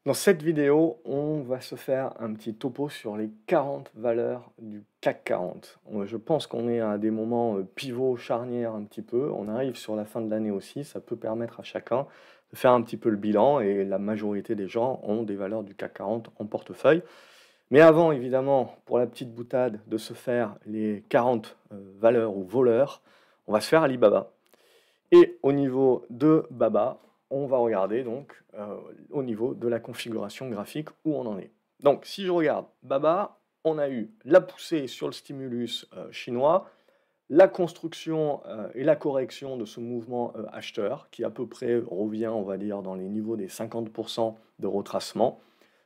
Dans cette vidéo, on va se faire un petit topo sur les 40 valeurs du CAC 40. Je pense qu'on est à des moments pivots, charnières un petit peu. On arrive sur la fin de l'année aussi. Ça peut permettre à chacun de faire un petit peu le bilan et la majorité des gens ont des valeurs du CAC 40 en portefeuille. Mais avant, évidemment, pour la petite boutade de se faire les 40 valeurs ou voleurs, on va se faire Alibaba. Et au niveau de Baba, on va regarder donc au niveau de la configuration graphique où on en est. Donc si je regarde Baba, on a eu la poussée sur le stimulus chinois, la construction et la correction de ce mouvement acheteur qui à peu près revient, on va dire, dans les niveaux des 50% de retracement.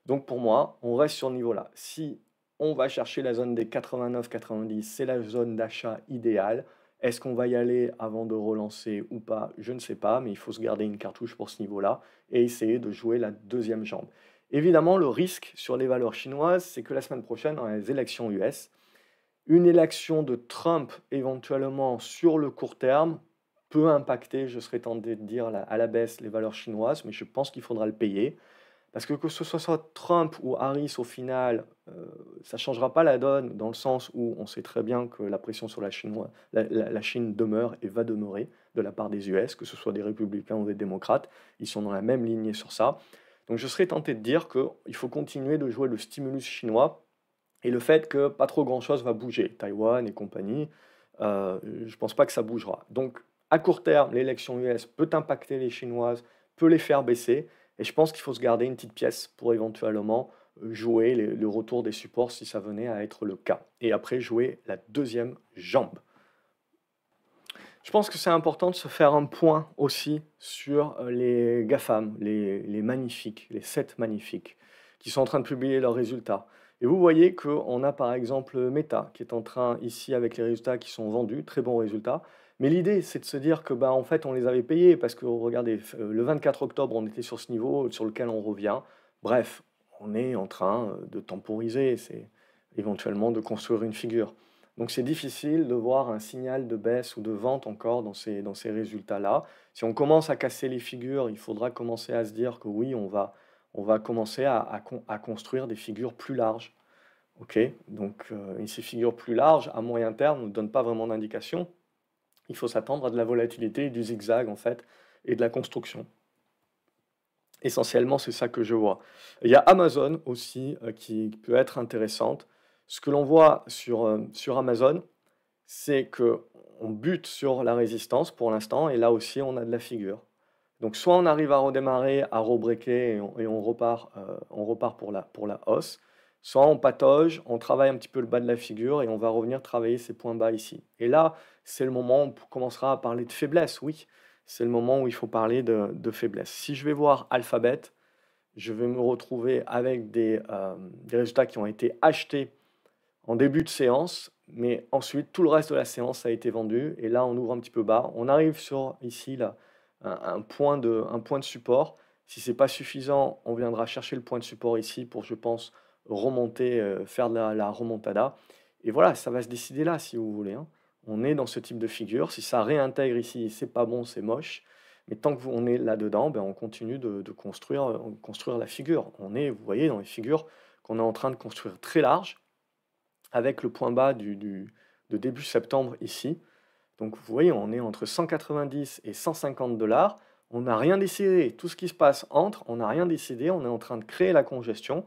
Donc pour moi, on reste sur ce niveau-là. Si on va chercher la zone des 89-90, c'est la zone d'achat idéale. Est-ce qu'on va y aller avant de relancer ou pas? Je ne sais pas, mais il faut se garder une cartouche pour ce niveau-là et essayer de jouer la deuxième jambe. Évidemment, le risque sur les valeurs chinoises, c'est que la semaine prochaine, dans les élections US, une élection de Trump éventuellement sur le court terme peut impacter, je serais tenté de dire, à la baisse les valeurs chinoises, mais je pense qu'il faudra le payer. Parce que ce soit Trump ou Harris au final, ça ne changera pas la donne dans le sens où on sait très bien que la pression sur la Chine demeure et va demeurer de la part des US, que ce soit des républicains ou des démocrates. Ils sont dans la même lignée sur ça. Donc je serais tenté de dire qu'il faut continuer de jouer le stimulus chinois et le fait que pas trop grand-chose va bouger. Taïwan et compagnie, je ne pense pas que ça bougera. Donc à court terme, l'élection US peut impacter les Chinoises, peut les faire baisser. Et je pense qu'il faut se garder une petite pièce pour éventuellement jouer le retour des supports si ça venait à être le cas. Et après, jouer la deuxième jambe. Je pense que c'est important de se faire un point aussi sur les GAFAM, les magnifiques, les 7 magnifiques, qui sont en train de publier leurs résultats. Et vous voyez qu'on a par exemple Meta, qui est en train, ici, avec les résultats qui sont vendus, très bons résultats. Mais l'idée, c'est de se dire que, bah, en fait, on les avait payés, parce que, regardez, le 24 octobre, on était sur ce niveau sur lequel on revient. Bref, on est en train de temporiser, c'est éventuellement de construire une figure. Donc c'est difficile de voir un signal de baisse ou de vente encore dans ces résultats-là. Si on commence à casser les figures, il faudra commencer à se dire que oui, on va commencer à construire des figures plus larges. Ok. Donc et ces figures plus larges, à moyen terme, ne donnent pas vraiment d'indication. Il faut s'attendre à de la volatilité, du zigzag en fait, et de la construction. Essentiellement, c'est ça que je vois. Il y a Amazon aussi qui peut être intéressante. Ce que l'on voit sur Amazon, c'est que on bute sur la résistance pour l'instant, et là aussi on a de la figure. Donc soit on arrive à redémarrer, à rebreaker et on repart pour la hausse, soit on patauge, on travaille un petit peu le bas de la figure et on va revenir travailler ces points bas ici. Et là, c'est le moment où on commencera à parler de faiblesse, oui. C'est le moment où il faut parler de faiblesse. Si je vais voir Alphabet, je vais me retrouver avec des résultats qui ont été achetés en début de séance, mais ensuite tout le reste de la séance a été vendu et là on ouvre un petit peu bas. On arrive sur ici là, un point de support. Si c'est pas suffisant, on viendra chercher le point de support ici pour, je pense, remonter, faire de la remontada. Et voilà, ça va se décider là si vous voulez, hein. On est dans ce type de figure. Si ça réintègre ici, c'est pas bon, c'est moche. Mais tant que on est là-dedans, ben, on continue de construire la figure. On est, vous voyez, dans les figures qu'on est en train de construire très larges avec le point bas de début septembre ici. Donc vous voyez, on est entre 190 et 150 $. On n'a rien décidé. Tout ce qui se passe entre, on n'a rien décidé. On est en train de créer la congestion.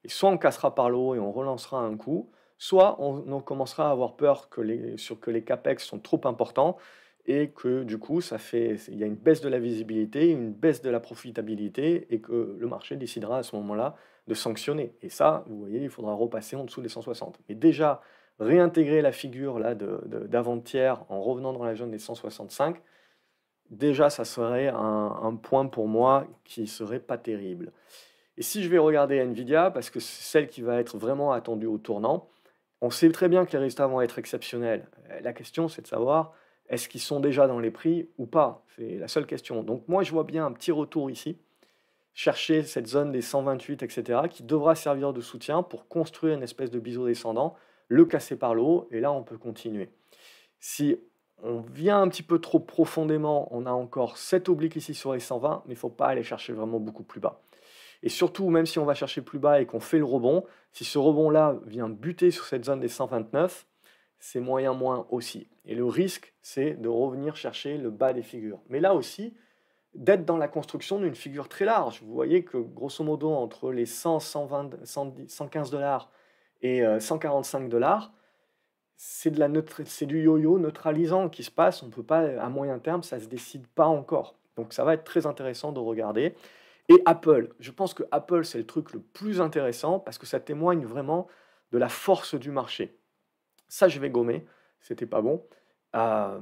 Et soit on cassera par le haut et on relancera un coup, soit on commencera à avoir peur que les capex sont trop importants et que du coup, il y a une baisse de la visibilité, une baisse de la profitabilité et que le marché décidera à ce moment-là de sanctionner. Et ça, vous voyez, il faudra repasser en dessous des 160. Mais déjà, réintégrer la figure là d'avant-hier en revenant dans la zone des 165, déjà, ça serait un point pour moi qui serait pas terrible. Et si je vais regarder Nvidia, parce que c'est celle qui va être vraiment attendue au tournant, on sait très bien que les résultats vont être exceptionnels. La question, c'est de savoir, est-ce qu'ils sont déjà dans les prix ou pas? C'est la seule question. Donc moi, je vois bien un petit retour ici, chercher cette zone des 128, etc., qui devra servir de soutien pour construire une espèce de biseau descendant, le casser par le haut, et là, on peut continuer. Si on vient un petit peu trop profondément, on a encore 7 obliques ici sur les 120, mais il ne faut pas aller chercher vraiment beaucoup plus bas. Et surtout, même si on va chercher plus bas et qu'on fait le rebond, si ce rebond-là vient buter sur cette zone des 129, c'est moyen moins aussi. Et le risque, c'est de revenir chercher le bas des figures. Mais là aussi, d'être dans la construction d'une figure très large. Vous voyez que grosso modo, entre les 100, 120, 110, 115 dollars et 145 dollars, c'est du yo-yo neutralisant qui se passe. On peut pas, à moyen terme, ça se décide pas encore. Donc ça va être très intéressant de regarder. Et Apple, je pense que Apple, c'est le truc le plus intéressant parce que ça témoigne vraiment de la force du marché. Ça, je vais gommer, c'était pas bon. Euh,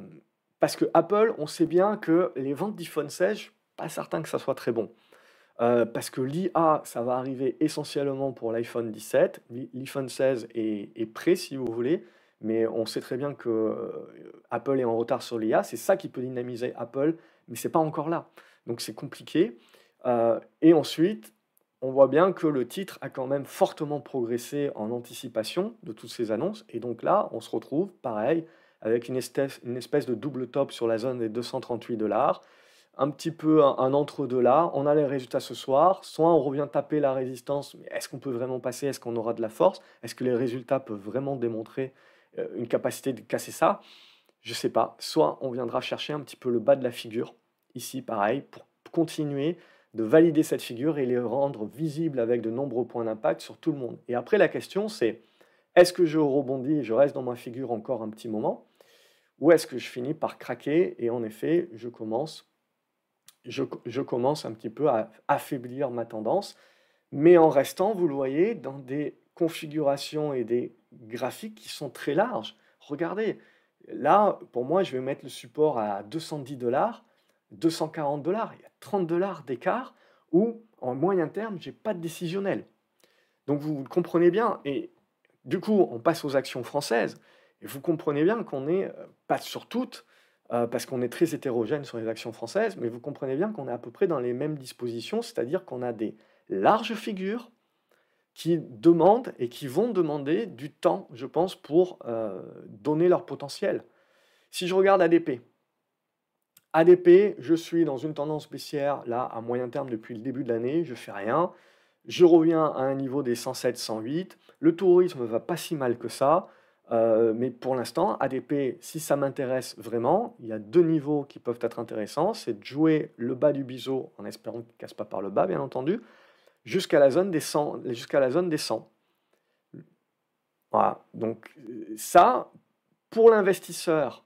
Parce que Apple, on sait bien que les ventes d'iPhone 16, je suis pas certain que ça soit très bon. Parce que l'IA, ça va arriver essentiellement pour l'iPhone 17. L'iPhone 16 est prêt, si vous voulez, mais on sait très bien que Apple est en retard sur l'IA. C'est ça qui peut dynamiser Apple, mais c'est pas encore là. Donc c'est compliqué. Et ensuite, on voit bien que le titre a quand même fortement progressé en anticipation de toutes ces annonces. Et donc là, on se retrouve, pareil, avec une espèce de double top sur la zone des 238 dollars, un petit peu un entre-deux là. On a les résultats ce soir. Soit on revient taper la résistance, mais est-ce qu'on peut vraiment passer? Est-ce qu'on aura de la force? Est-ce que les résultats peuvent vraiment démontrer une capacité de casser ça? Je sais pas. Soit on viendra chercher un petit peu le bas de la figure, ici pareil, pour continuer de valider cette figure et les rendre visibles avec de nombreux points d'impact sur tout le monde. Et après la question c'est, est-ce que je rebondis et je reste dans ma figure encore un petit moment? Ou est-ce que je finis par craquer et en effet je commence un petit peu à affaiblir ma tendance, mais en restant, vous le voyez, dans des configurations et des graphiques qui sont très larges. Regardez, là, pour moi, je vais mettre le support à 210 dollars, 240 dollars, il y a 30 dollars d'écart, où en moyen terme, j'ai pas de décisionnel. Donc vous le comprenez bien, et du coup, on passe aux actions françaises, et vous comprenez bien qu'on est, pas sur toutes, parce qu'on est très hétérogène sur les actions françaises, mais vous comprenez bien qu'on est à peu près dans les mêmes dispositions, c'est-à-dire qu'on a des larges figures qui demandent et qui vont demander du temps, je pense, pour donner leur potentiel. Si je regarde ADP, ADP, je suis dans une tendance baissière, là, à moyen terme depuis le début de l'année, je fais rien. Je reviens à un niveau des 107, 108. Le tourisme va pas si mal que ça. Mais pour l'instant, ADP, si ça m'intéresse vraiment, il y a deux niveaux qui peuvent être intéressants. C'est de jouer le bas du biseau, en espérant qu'il ne casse pas par le bas, bien entendu, jusqu'à la zone des 100. Jusqu'à la zone des 100. Voilà. Donc ça, pour l'investisseur,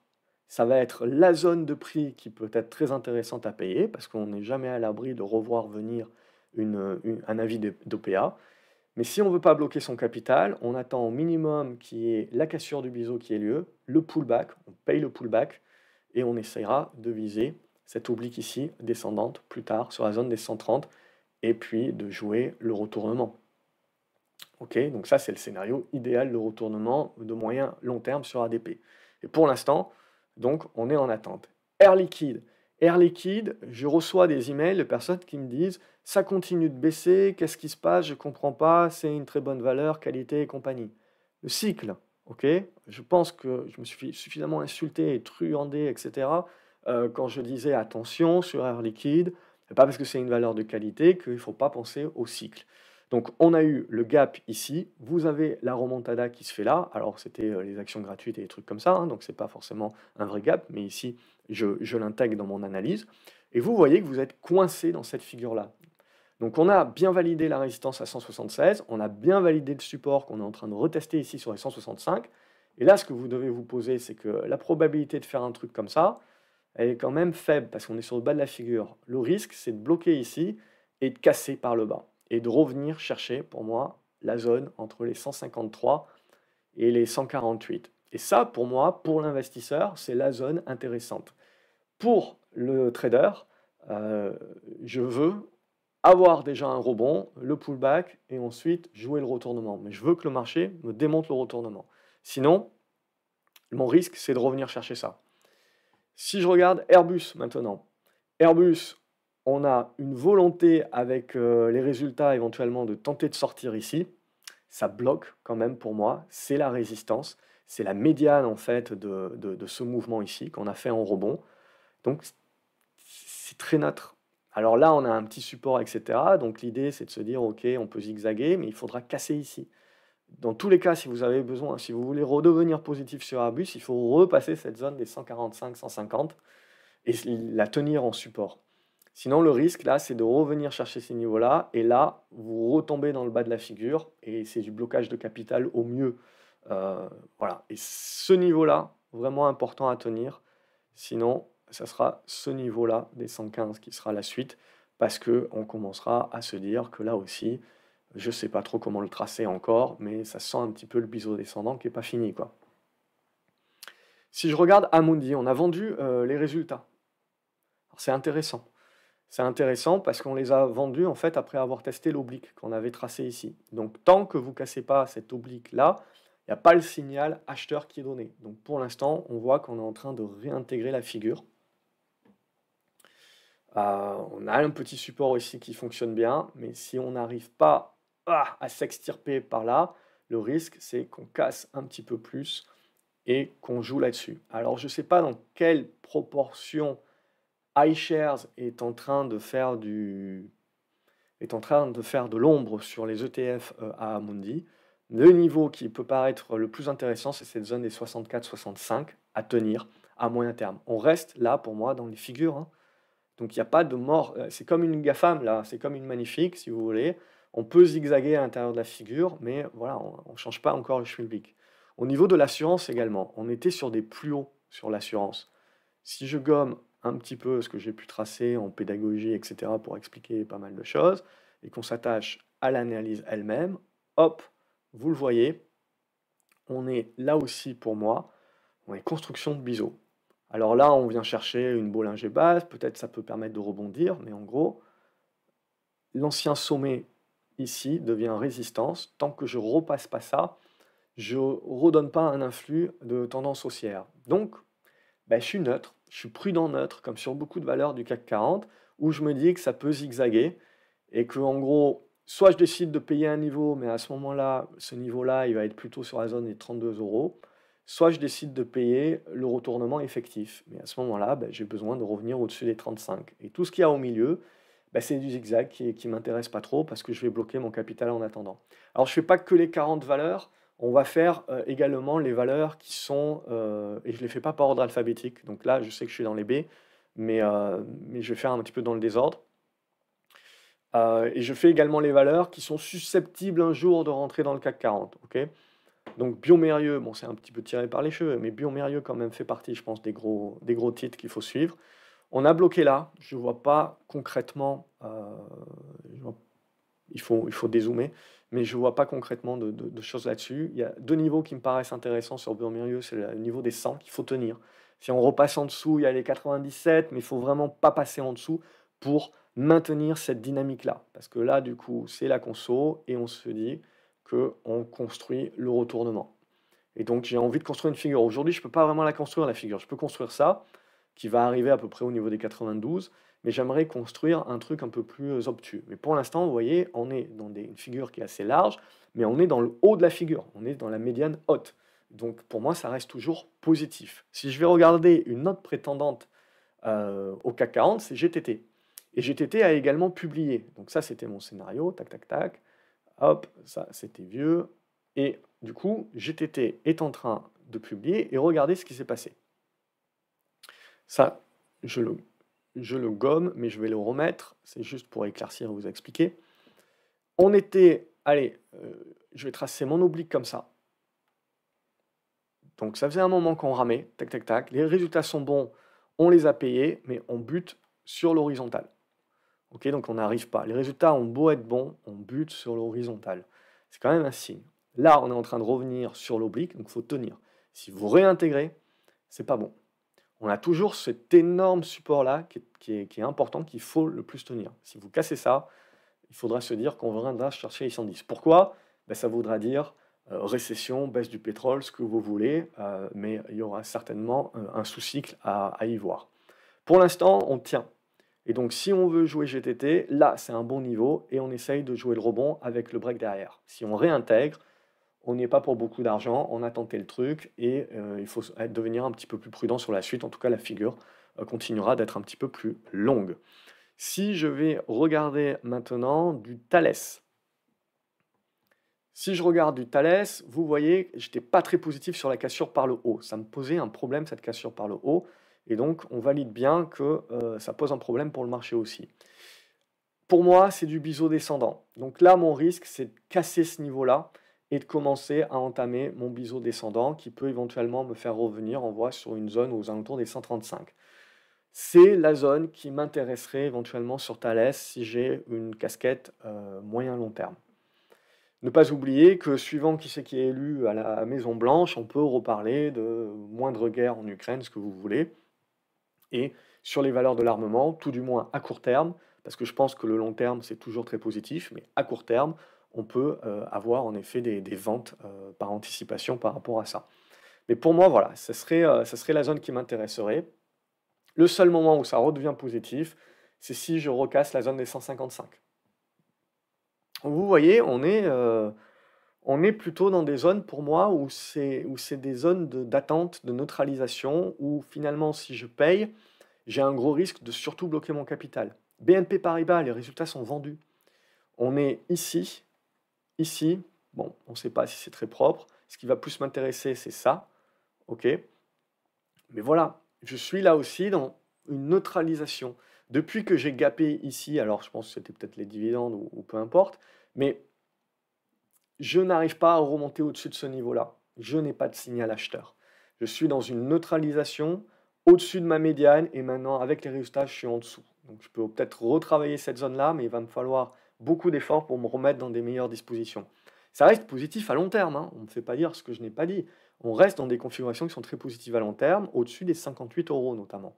ça va être la zone de prix qui peut être très intéressante à payer, parce qu'on n'est jamais à l'abri de revoir venir un avis d'OPA. Mais si on ne veut pas bloquer son capital, on attend au minimum qu'il y ait la cassure du biseau qui ait lieu, le pullback, on paye le pullback, et on essaiera de viser cette oblique ici, descendante, plus tard, sur la zone des 130, et puis de jouer le retournement. Ok, donc ça c'est le scénario idéal de retournement de moyen long terme sur ADP. Et pour l'instant, donc on est en attente. Air Liquide. Air Liquide, je reçois des emails de personnes qui me disent ça continue de baisser, qu'est-ce qui se passe, je ne comprends pas, c'est une très bonne valeur, qualité et compagnie. Le cycle, ok, je pense que je me suis suffisamment insulté et truandé, etc. Quand je disais attention sur Air Liquide, c'est pas parce que c'est une valeur de qualité qu'il ne faut pas penser au cycle. Donc on a eu le gap ici, vous avez la remontada qui se fait là, alors c'était les actions gratuites et des trucs comme ça, hein, donc c'est pas forcément un vrai gap, mais ici je l'intègre dans mon analyse, et vous voyez que vous êtes coincé dans cette figure-là. Donc on a bien validé la résistance à 176, on a bien validé le support qu'on est en train de retester ici sur les 165, et là ce que vous devez vous poser, c'est que la probabilité de faire un truc comme ça, elle est quand même faible, parce qu'on est sur le bas de la figure. Le risque, c'est de bloquer ici et de casser par le bas et de revenir chercher, pour moi, la zone entre les 153 et les 148. Et ça, pour moi, pour l'investisseur, c'est la zone intéressante. Pour le trader, je veux avoir déjà un rebond, le pullback, et ensuite jouer le retournement. Mais je veux que le marché me démonte le retournement. Sinon, mon risque, c'est de revenir chercher ça. Si je regarde Airbus maintenant, Airbus, on a une volonté avec les résultats éventuellement de tenter de sortir ici. Ça bloque quand même pour moi, c'est la résistance, c'est la médiane en fait de ce mouvement ici qu'on a fait en rebond. Donc c'est très neutre. Alors là, on a un petit support, etc. Donc l'idée, c'est de se dire, OK, on peut zigzaguer, mais il faudra casser ici. Dans tous les cas, si vous avez besoin, si vous voulez redevenir positif sur Airbus, il faut repasser cette zone des 145, 150 et la tenir en support. Sinon, le risque, là, c'est de revenir chercher ces niveaux-là, et là, vous retombez dans le bas de la figure, et c'est du blocage de capital au mieux. Voilà. Et ce niveau-là, vraiment important à tenir. Sinon, ça sera ce niveau-là des 115 qui sera la suite, parce que on commencera à se dire que là aussi, je ne sais pas trop comment le tracer encore, mais ça sent un petit peu le biseau descendant qui n'est pas fini, quoi. Si je regarde Amundi, on a vendu les résultats. C'est intéressant. C'est intéressant parce qu'on les a vendus en fait après avoir testé l'oblique qu'on avait tracé ici. Donc tant que vous ne cassez pas cette oblique-là, il n'y a pas le signal acheteur qui est donné. Donc pour l'instant, on voit qu'on est en train de réintégrer la figure. On a un petit support ici qui fonctionne bien, mais si on n'arrive pas à s'extirper par là, le risque c'est qu'on casse un petit peu plus et qu'on joue là-dessus. Alors je ne sais pas dans quelle proportion iShares est en train de faire de l'ombre sur les ETF à Amundi. Le niveau qui peut paraître le plus intéressant, c'est cette zone des 64-65 à tenir à moyen terme. On reste là pour moi dans les figures, hein. Donc il n'y a pas de mort. C'est comme une GAFAM là, c'est comme une magnifique si vous voulez. On peut zigzaguer à l'intérieur de la figure, mais voilà, on ne change pas encore le schmilblick. Au niveau de l'assurance également, on était sur des plus hauts sur l'assurance. Si je gomme un petit peu ce que j'ai pu tracer en pédagogie, etc., pour expliquer pas mal de choses, et qu'on s'attache à l'analyse elle-même, hop, vous le voyez, on est là aussi pour moi, on est construction de biseau. Alors là, on vient chercher une Bollinger basse, peut-être ça peut permettre de rebondir, mais en gros, l'ancien sommet ici devient résistance. Tant que je repasse pas ça, je redonne pas un influx de tendance haussière. Donc, je suis neutre, je suis prudent neutre, comme sur beaucoup de valeurs du CAC 40, où je me dis que ça peut zigzaguer, et que en gros, soit je décide de payer un niveau, mais à ce moment-là, ce niveau-là, il va être plutôt sur la zone des 32 €, soit je décide de payer le retournement effectif. Mais à ce moment-là, j'ai besoin de revenir au-dessus des 35. Et tout ce qu'il y a au milieu, c'est du zigzag qui ne m'intéresse pas trop, parce que je vais bloquer mon capital en attendant. Alors je ne fais pas que les 40 valeurs, on va faire également les valeurs qui sont, et je ne les fais pas par ordre alphabétique, donc là je sais que je suis dans les B, mais je vais faire un petit peu dans le désordre. Et je fais également les valeurs qui sont susceptibles un jour de rentrer dans le CAC 40, ok. Donc Biomérieux, bon c'est un petit peu tiré par les cheveux, mais Biomérieux quand même fait partie, je pense, des gros titres qu'il faut suivre. On a bloqué là, je ne vois pas concrètement, il faut dézoomer, mais je ne vois pas concrètement de choses là-dessus. Il y a deux niveaux qui me paraissent intéressants sur Biomérieux, c'est le niveau des 100 qu'il faut tenir. Si on repasse en dessous, il y a les 97, mais il ne faut vraiment pas passer en dessous pour maintenir cette dynamique-là. Parce que là, du coup, c'est la conso, et on se dit qu'on construit le retournement. Et donc, j'ai envie de construire une figure. Aujourd'hui, je ne peux pas vraiment la construire, la figure. Je peux construire ça, qui va arriver à peu près au niveau des 92, mais j'aimerais construire un truc un peu plus obtus. Mais pour l'instant, vous voyez, on est dans une figure qui est assez large, mais on est dans le haut de la figure, on est dans la médiane haute. Donc pour moi, ça reste toujours positif. Si je vais regarder une autre prétendante au CAC 40, c'est GTT. Et GTT a également publié. Donc ça, c'était mon scénario, tac, tac, tac. Hop, ça, c'était vieux. Et du coup, GTT est en train de publier, et regardez ce qui s'est passé. Ça, je le gomme, mais je vais le remettre. C'est juste pour éclaircir et vous expliquer. On était... Allez, je vais tracer mon oblique comme ça. Donc ça faisait un moment qu'on ramait. Tac, tac, tac. Les résultats sont bons. On les a payés, mais on bute sur l'horizontale. Ok, donc on n'arrive pas. Les résultats ont beau être bons, on bute sur l'horizontale. C'est quand même un signe. Là, on est en train de revenir sur l'oblique, donc il faut tenir. Si vous réintégrez, c'est pas bon. On a toujours cet énorme support-là qui est important, qu'il faut le plus tenir. Si vous cassez ça, il faudra se dire qu'on viendra chercher les 110. Pourquoi? Ça voudra dire récession, baisse du pétrole, ce que vous voulez, mais il y aura certainement un sous-cycle à y voir. Pour l'instant, on tient. Et donc, si on veut jouer GTT, là, c'est un bon niveau, et on essaye de jouer le rebond avec le break derrière. Si on réintègre, on n'y est pas pour beaucoup d'argent, on a tenté le truc, et il faut devenir un petit peu plus prudent sur la suite. En tout cas, la figure continuera d'être un petit peu plus longue. Si je vais regarder maintenant du Thales. Si je regarde du Thales, vous voyez, j'étais pas très positif sur la cassure par le haut. Ça me posait un problème, cette cassure par le haut. Et donc, on valide bien que ça pose un problème pour le marché aussi. Pour moi, c'est du biseau descendant. Donc là, mon risque, c'est de casser ce niveau-là et de commencer à entamer mon biseau descendant qui peut éventuellement me faire revenir, on voit, sur une zone aux alentours des 135. C'est la zone qui m'intéresserait éventuellement sur Thales si j'ai une casquette moyen-long terme. Ne pas oublier que suivant qui c'est qui est élu à la Maison Blanche, on peut reparler de moindre guerre en Ukraine, ce que vous voulez. Et sur les valeurs de l'armement, tout du moins à court terme, parce que je pense que le long terme, c'est toujours très positif, mais à court terme, on peut avoir en effet des ventes par anticipation par rapport à ça. Mais pour moi, voilà, ça serait la zone qui m'intéresserait. Le seul moment où ça redevient positif, c'est si je recasse la zone des 155. Vous voyez, on est plutôt dans des zones pour moi où c'est des zones d'attente, de neutralisation, où finalement si je paye, j'ai un gros risque de surtout bloquer mon capital. BNP Paribas, les résultats sont vendus. On est ici, ici, bon, on ne sait pas si c'est très propre. Ce qui va plus m'intéresser, c'est ça, ok? Mais voilà, je suis là aussi dans une neutralisation. Depuis que j'ai gapé ici, alors je pense que c'était peut-être les dividendes ou peu importe, mais je n'arrive pas à remonter au-dessus de ce niveau-là. Je n'ai pas de signal acheteur. Je suis dans une neutralisation au-dessus de ma médiane et maintenant, avec les résultats, je suis en dessous. Donc, je peux peut-être retravailler cette zone-là, mais il va me falloir beaucoup d'efforts pour me remettre dans des meilleures dispositions. Ça reste positif à long terme, hein. On ne me fait pas dire ce que je n'ai pas dit. On reste dans des configurations qui sont très positives à long terme, au-dessus des 58 euros notamment.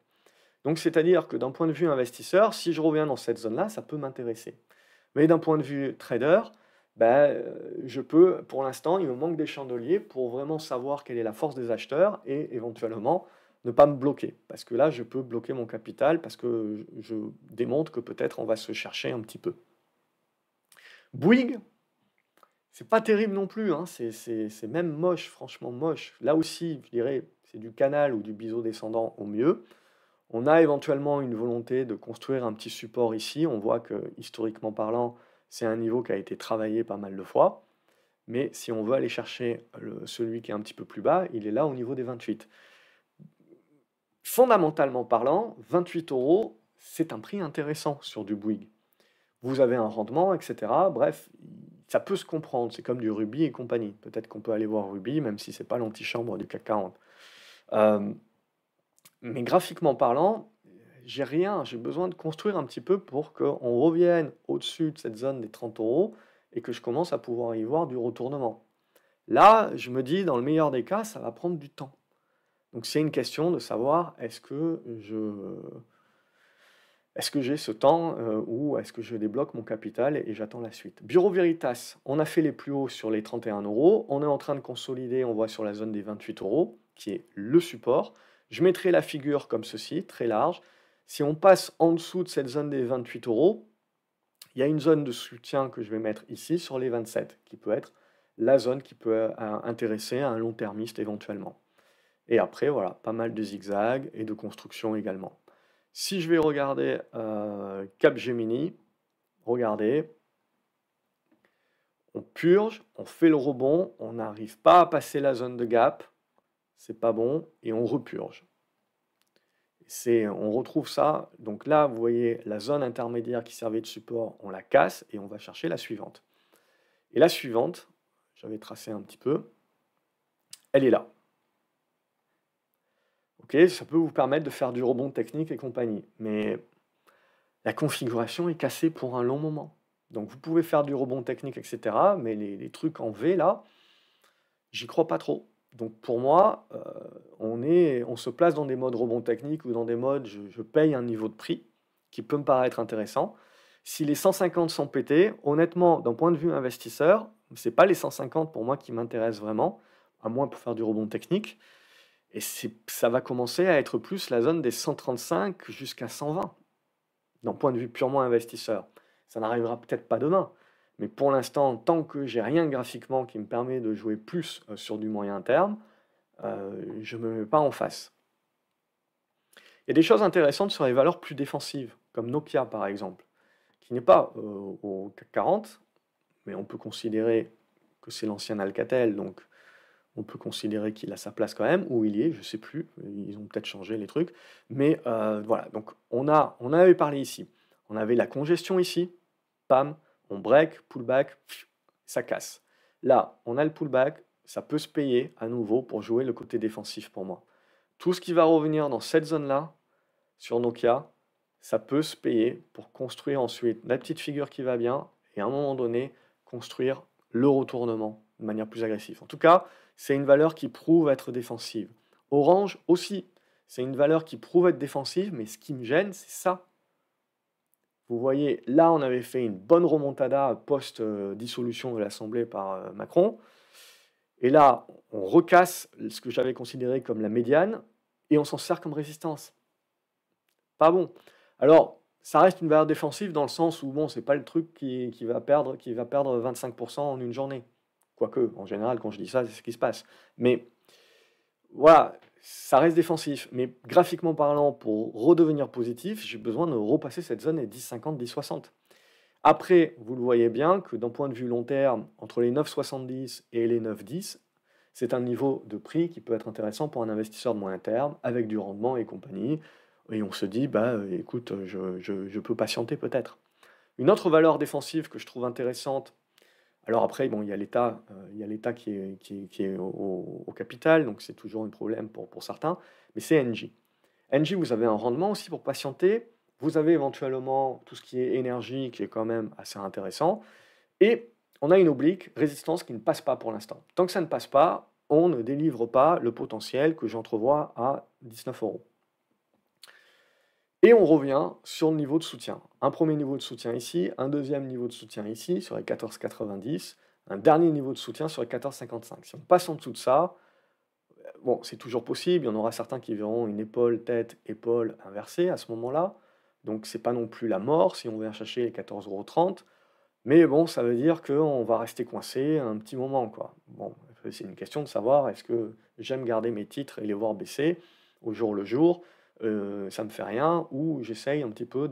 Donc, c'est-à-dire que d'un point de vue investisseur, si je reviens dans cette zone-là, ça peut m'intéresser. Mais d'un point de vue trader, ben, je peux, pour l'instant, il me manque des chandeliers pour vraiment savoir quelle est la force des acheteurs et éventuellement ne pas me bloquer. Parce que là, je peux bloquer mon capital parce que je démontre que peut-être on va se chercher un petit peu. Bouygues, c'est pas terrible non plus, hein. C'est même moche, franchement moche. Là aussi, je dirais, c'est du canal ou du biseau descendant au mieux. On a éventuellement une volonté de construire un petit support ici. On voit que, historiquement parlant, c'est un niveau qui a été travaillé pas mal de fois. Mais si on veut aller chercher celui qui est un petit peu plus bas, il est là au niveau des 28. Fondamentalement parlant, 28 euros, c'est un prix intéressant sur du Bouygues. Vous avez un rendement, etc. Bref, ça peut se comprendre. C'est comme du Ruby et compagnie. Peut-être qu'on peut aller voir Ruby, même si c'est pas l'antichambre du CAC 40. Mais graphiquement parlant, j'ai rien, j'ai besoin de construire un petit peu pour qu'on revienne au-dessus de cette zone des 30 euros et que je commence à pouvoir y voir du retournement. Là, je me dis, dans le meilleur des cas, ça va prendre du temps. Donc c'est une question de savoir est-ce que j'ai ce temps ou est-ce que je débloque mon capital et j'attends la suite. Bureau Veritas, on a fait les plus hauts sur les 31 euros, on est en train de consolider, on voit sur la zone des 28 euros, qui est le support. Je mettrai la figure comme ceci, très large. Si on passe en dessous de cette zone des 28 euros, il y a une zone de soutien que je vais mettre ici sur les 27, qui peut être la zone qui peut intéresser un long-termiste éventuellement. Et après, voilà, pas mal de zigzags et de construction également. Si je vais regarder Capgemini, regardez, on purge, on fait le rebond, on n'arrive pas à passer la zone de gap, c'est pas bon, et on repurge. On retrouve ça, donc là, vous voyez, la zone intermédiaire qui servait de support, on la casse et on va chercher la suivante. Et la suivante, j'avais tracé un petit peu, elle est là. Ok, ça peut vous permettre de faire du rebond technique et compagnie, mais la configuration est cassée pour un long moment. Donc vous pouvez faire du rebond technique, etc., mais les trucs en V, là, j'y crois pas trop. Donc pour moi, on se place dans des modes rebond technique ou dans des modes je paye un niveau de prix qui peut me paraître intéressant. Si les 150 sont pétés, honnêtement, d'un point de vue investisseur, c'est pas les 150 pour moi qui m'intéressent vraiment, à moins pour faire du rebond technique. Et ça va commencer à être plus la zone des 135 jusqu'à 120, d'un point de vue purement investisseur. Ça n'arrivera peut-être pas demain, mais pour l'instant, tant que j'ai rien graphiquement qui me permet de jouer plus sur du moyen terme, je ne me mets pas en face. Il y a des choses intéressantes sur les valeurs plus défensives. comme Nokia par exemple, qui n'est pas au CAC 40, mais on peut considérer que c'est l'ancien Alcatel, donc on peut considérer qu'il a sa place quand même, ou il y est, je ne sais plus, ils ont peut-être changé les trucs, mais voilà, donc on avait parlé ici, on avait la congestion ici, pam, on break, pullback, ça casse. Là, on a le pullback, ça peut se payer à nouveau pour jouer le côté défensif pour moi. Tout ce qui va revenir dans cette zone-là, sur Nokia, ça peut se payer pour construire ensuite la petite figure qui va bien et à un moment donné, construire le retournement de manière plus agressive. En tout cas, c'est une valeur qui prouve être défensive. Orange aussi, c'est une valeur qui prouve être défensive, mais ce qui me gêne, c'est ça. Vous voyez, là, on avait fait une bonne remontada post-dissolution de l'Assemblée par Macron. Et là, on recasse ce que j'avais considéré comme la médiane et on s'en sert comme résistance. Pas bon. Alors, ça reste une valeur défensive dans le sens où, bon, c'est pas le truc qui va perdre 25% en une journée. Quoique, en général, quand je dis ça, c'est ce qui se passe. Mais voilà, ça reste défensif. Mais graphiquement parlant, pour redevenir positif, j'ai besoin de repasser cette zone des 10,50, 10,60. Après, vous le voyez bien que d'un point de vue long terme, entre les 9,70 et les 9,10, c'est un niveau de prix qui peut être intéressant pour un investisseur de moyen terme, avec du rendement et compagnie. Et on se dit, bah écoute, je peux patienter peut-être. Une autre valeur défensive que je trouve intéressante, alors après, bon, il y a l'État qui est au capital, donc c'est toujours un problème pour certains, mais c'est Engie. Engie, vous avez un rendement aussi pour patienter. Vous avez éventuellement tout ce qui est énergie qui est quand même assez intéressant. Et on a une oblique résistance qui ne passe pas pour l'instant. Tant que ça ne passe pas, on ne délivre pas le potentiel que j'entrevois à 19 euros. Et on revient sur le niveau de soutien. Un premier niveau de soutien ici, un deuxième niveau de soutien ici sur les 14,90, un dernier niveau de soutien sur les 14,55. Si on passe en dessous de ça, bon, c'est toujours possible, il y en aura certains qui verront une épaule, tête, épaule inversée à ce moment-là. Donc c'est pas non plus la mort si on vient chercher les 14,30 €. Mais bon, ça veut dire qu'on va rester coincé un petit moment, quoi. Bon, c'est une question de savoir est-ce que j'aime garder mes titres et les voir baisser au jour le jour, ça me fait rien, ou j'essaye un petit peu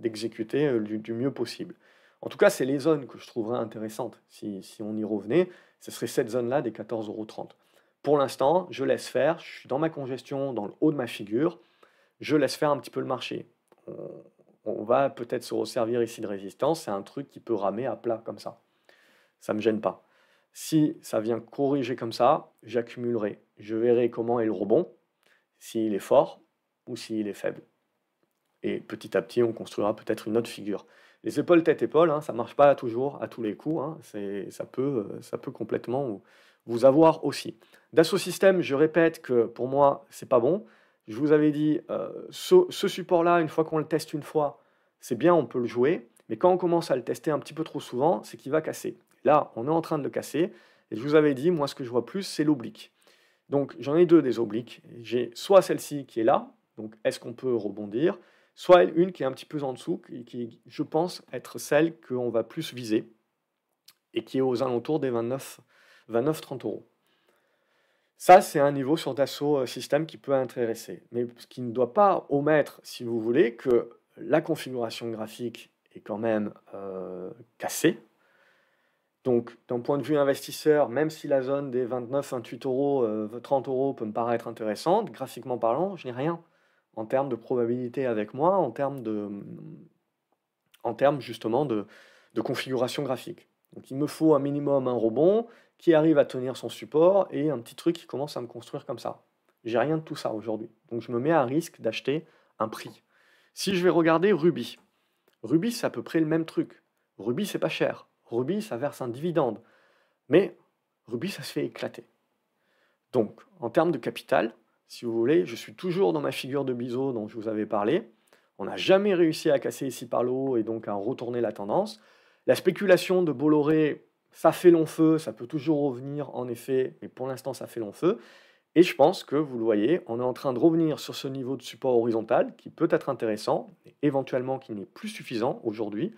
d'exécuter du mieux possible. En tout cas, c'est les zones que je trouverais intéressantes. Si on y revenait, ce serait cette zone-là des 14,30 €. Pour l'instant, je laisse faire, je suis dans ma congestion, dans le haut de ma figure, je laisse faire un petit peu le marché. On va peut-être se resservir ici de résistance, c'est un truc qui peut ramer à plat comme ça me gêne pas. Si ça vient corriger comme ça, j'accumulerai. Je verrai comment est le rebond, s'il est fort ou s'il est faible. Et petit à petit, on construira peut-être une autre figure. Les épaules, tête, épaule, hein, ça marche pas toujours, à tous les coups, hein, ça peut complètement vous avoir aussi. Dassault Systèmes, je répète que pour moi, c'est pas bon. Je vous avais dit, ce support-là, une fois qu'on le teste une fois, c'est bien, on peut le jouer. Mais quand on commence à le tester un petit peu trop souvent, c'est qu'il va casser. Là, on est en train de le casser. Et je vous avais dit, moi, ce que je vois plus, c'est l'oblique. Donc, j'en ai deux des obliques. J'ai soit celle-ci qui est là, donc est-ce qu'on peut rebondir, soit une qui est un petit peu en dessous, qui je pense être celle qu'on va plus viser, et qui est aux alentours des 29-30 €. Ça, c'est un niveau sur Dassault Systèmes qui peut intéresser, mais ce qui ne doit pas omettre, si vous voulez, que la configuration graphique est quand même cassée. Donc, d'un point de vue investisseur, même si la zone des 29-28 €, 30 € peut me paraître intéressante, graphiquement parlant, je n'ai rien en termes de probabilité avec moi, en termes justement de configuration graphique. Donc il me faut un minimum un rebond qui arrive à tenir son support et un petit truc qui commence à me construire comme ça. J'ai rien de tout ça aujourd'hui. Donc je me mets à risque d'acheter un prix. Si je vais regarder Ruby, Ruby c'est à peu près le même truc. Ruby c'est pas cher. Ruby ça verse un dividende. Mais Ruby ça se fait éclater. Donc en termes de capital, si vous voulez, je suis toujours dans ma figure de biseau dont je vous avais parlé. On n'a jamais réussi à casser ici par le haut et donc à retourner la tendance. La spéculation de Bolloré, ça fait long feu, ça peut toujours revenir en effet, mais pour l'instant ça fait long feu. Et je pense que vous le voyez, on est en train de revenir sur ce niveau de support horizontal qui peut être intéressant, mais éventuellement qui n'est plus suffisant aujourd'hui.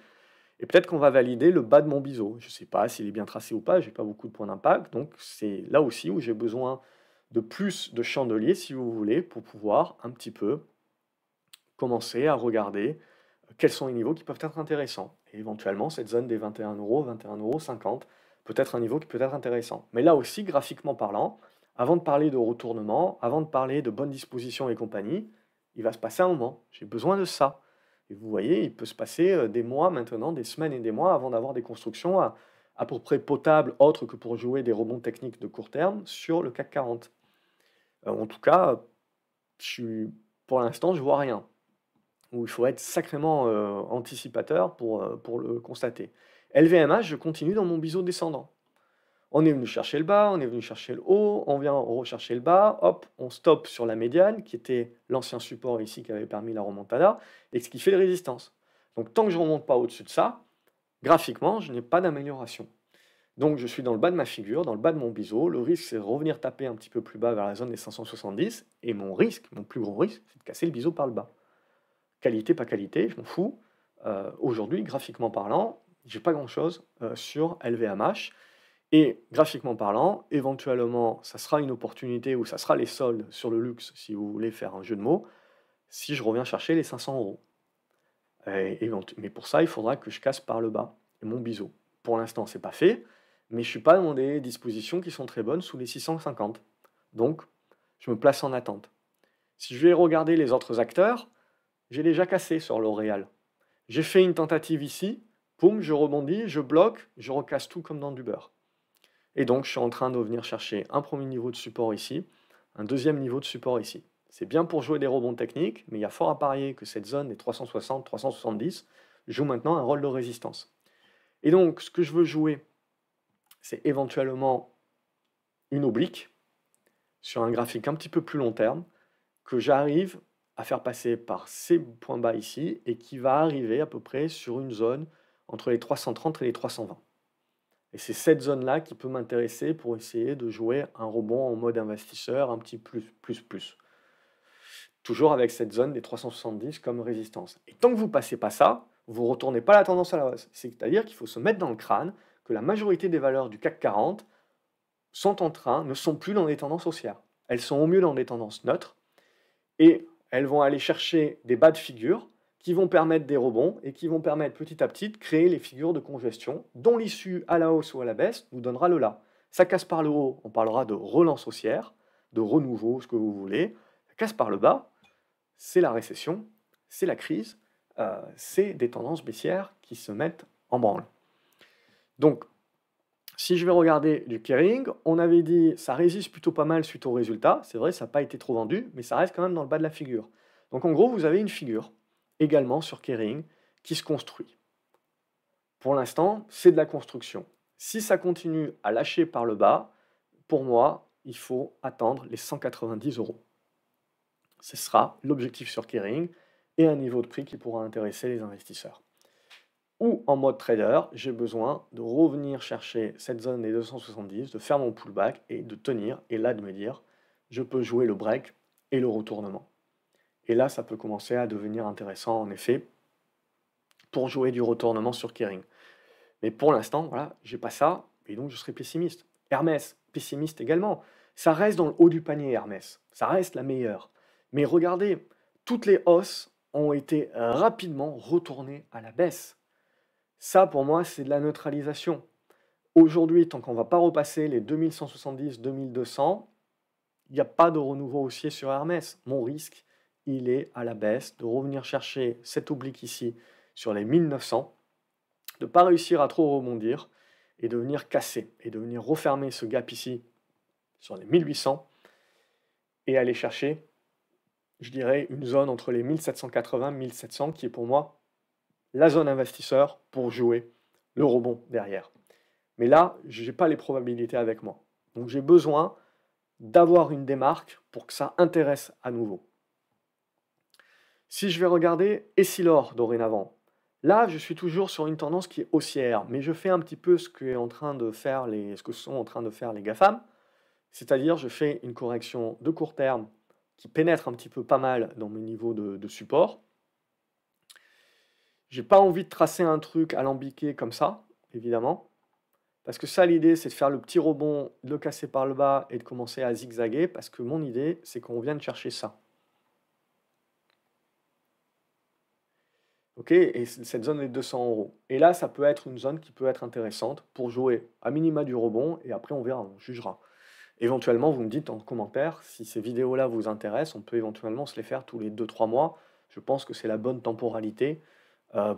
Et peut-être qu'on va valider le bas de mon biseau. Je ne sais pas s'il est bien tracé ou pas, je n'ai pas beaucoup de points d'impact. Donc c'est là aussi où j'ai besoin de plus de chandeliers, si vous voulez, pour pouvoir un petit peu commencer à regarder quels sont les niveaux qui peuvent être intéressants. Et éventuellement, cette zone des 21 euros, 21,50 € peut être un niveau qui peut être intéressant. Mais là aussi, graphiquement parlant, avant de parler de retournement, avant de parler de bonne disposition et compagnie, il va se passer un moment. J'ai besoin de ça. Et vous voyez, il peut se passer des mois maintenant, des semaines et des mois avant d'avoir des constructions à peu près potables, autres que pour jouer des rebonds techniques de court terme sur le CAC 40. En tout cas, pour l'instant, je vois rien. Où il faut être sacrément anticipateur pour le constater. LVMH, je continue dans mon biseau descendant. On est venu chercher le bas, on est venu chercher le haut, on vient rechercher le bas, hop, on stoppe sur la médiane, qui était l'ancien support ici qui avait permis la remontada, et ce qui fait de résistance. Donc tant que je ne remonte pas au-dessus de ça, graphiquement, je n'ai pas d'amélioration. Donc je suis dans le bas de ma figure, dans le bas de mon biseau, le risque c'est de revenir taper un petit peu plus bas vers la zone des 570, et mon plus gros risque, c'est de casser le biseau par le bas. Qualité, pas qualité, je m'en fous. Aujourd'hui, graphiquement parlant, j'ai pas grand-chose sur LVMH. Et graphiquement parlant, éventuellement, ça sera une opportunité ou ça sera les soldes sur le luxe, si vous voulez faire un jeu de mots, si je reviens chercher les 500 euros. Mais pour ça, il faudra que je casse par le bas mon biseau. Pour l'instant, c'est pas fait, mais je suis pas dans des dispositions qui sont très bonnes sous les 650. Donc, je me place en attente. Si je vais regarder les autres acteurs, j'ai déjà cassé sur L'Oréal. J'ai fait une tentative ici, poum, je rebondis, je bloque, je recasse tout comme dans du beurre. Et donc, je suis en train de venir chercher un premier niveau de support ici, un deuxième niveau de support ici. C'est bien pour jouer des rebonds techniques, mais il y a fort à parier que cette zone des 360-370 joue maintenant un rôle de résistance. Et donc, ce que je veux jouer, c'est éventuellement une oblique sur un graphique un petit peu plus long terme, que j'arrive à faire passer par ces points bas ici, et qui va arriver à peu près sur une zone entre les 330 et les 320. Et c'est cette zone-là qui peut m'intéresser pour essayer de jouer un rebond en mode investisseur un petit plus. Toujours avec cette zone des 370 comme résistance. Et tant que vous ne passez pas ça, vous ne retournez pas la tendance à la hausse. C'est-à-dire qu'il faut se mettre dans le crâne que la majorité des valeurs du CAC 40 ne sont plus dans des tendances haussières. Elles sont au mieux dans des tendances neutres et elles vont aller chercher des bas de figure qui vont permettre des rebonds et qui vont permettre petit à petit de créer les figures de congestion dont l'issue à la hausse ou à la baisse nous donnera le là. Ça casse par le haut, on parlera de relance haussière, de renouveau, ce que vous voulez. Ça casse par le bas, c'est la récession, c'est la crise, c'est des tendances baissières qui se mettent en branle. Donc, si je vais regarder du Kering, on avait dit ça résiste plutôt pas mal suite aux résultats. C'est vrai, ça n'a pas été trop vendu, mais ça reste quand même dans le bas de la figure. Donc en gros, vous avez une figure également sur Kering qui se construit. Pour l'instant, c'est de la construction. Si ça continue à lâcher par le bas, pour moi, il faut attendre les 190 euros. Ce sera l'objectif sur Kering et un niveau de prix qui pourra intéresser les investisseurs. Ou en mode trader, j'ai besoin de revenir chercher cette zone des 270, de faire mon pullback et de tenir, et là de me dire, je peux jouer le break et le retournement. Et là, ça peut commencer à devenir intéressant, en effet, pour jouer du retournement sur Kering. Mais pour l'instant, voilà, j'ai pas ça, et donc je serai pessimiste. Hermès, pessimiste également. Ça reste dans le haut du panier, Hermès. Ça reste la meilleure. Mais regardez, toutes les hausses ont été rapidement retournées à la baisse. Ça, pour moi, c'est de la neutralisation. Aujourd'hui, tant qu'on ne va pas repasser les 2170, 2200, il n'y a pas de renouveau haussier sur Hermès. Mon risque, il est à la baisse, de revenir chercher cette oblique ici sur les 1900, de ne pas réussir à trop rebondir et de venir casser et de venir refermer ce gap ici sur les 1800 et aller chercher, je dirais, une zone entre les 1780 et 1700 qui est pour moi la zone investisseur pour jouer le rebond derrière. Mais là, je n'ai pas les probabilités avec moi. Donc j'ai besoin d'avoir une démarque pour que ça intéresse à nouveau. Si je vais regarder Essilor dorénavant, là je suis toujours sur une tendance qui est haussière, mais je fais un petit peu ce que sont en train de faire les GAFAM, c'est-à-dire je fais une correction de court terme qui pénètre un petit peu pas mal dans mes niveaux de support. J'ai pas envie de tracer un truc alambiqué comme ça, évidemment. Parce que ça, l'idée, c'est de faire le petit rebond, de le casser par le bas et de commencer à zigzaguer. Parce que mon idée, c'est qu'on vienne chercher ça. OK? Et cette zone est 200 euros. Et là, ça peut être une zone qui peut être intéressante pour jouer à minima du rebond et après on verra, on jugera. Éventuellement, vous me dites en commentaire si ces vidéos-là vous intéressent, on peut éventuellement se les faire tous les 2 3 mois. Je pense que c'est la bonne temporalité,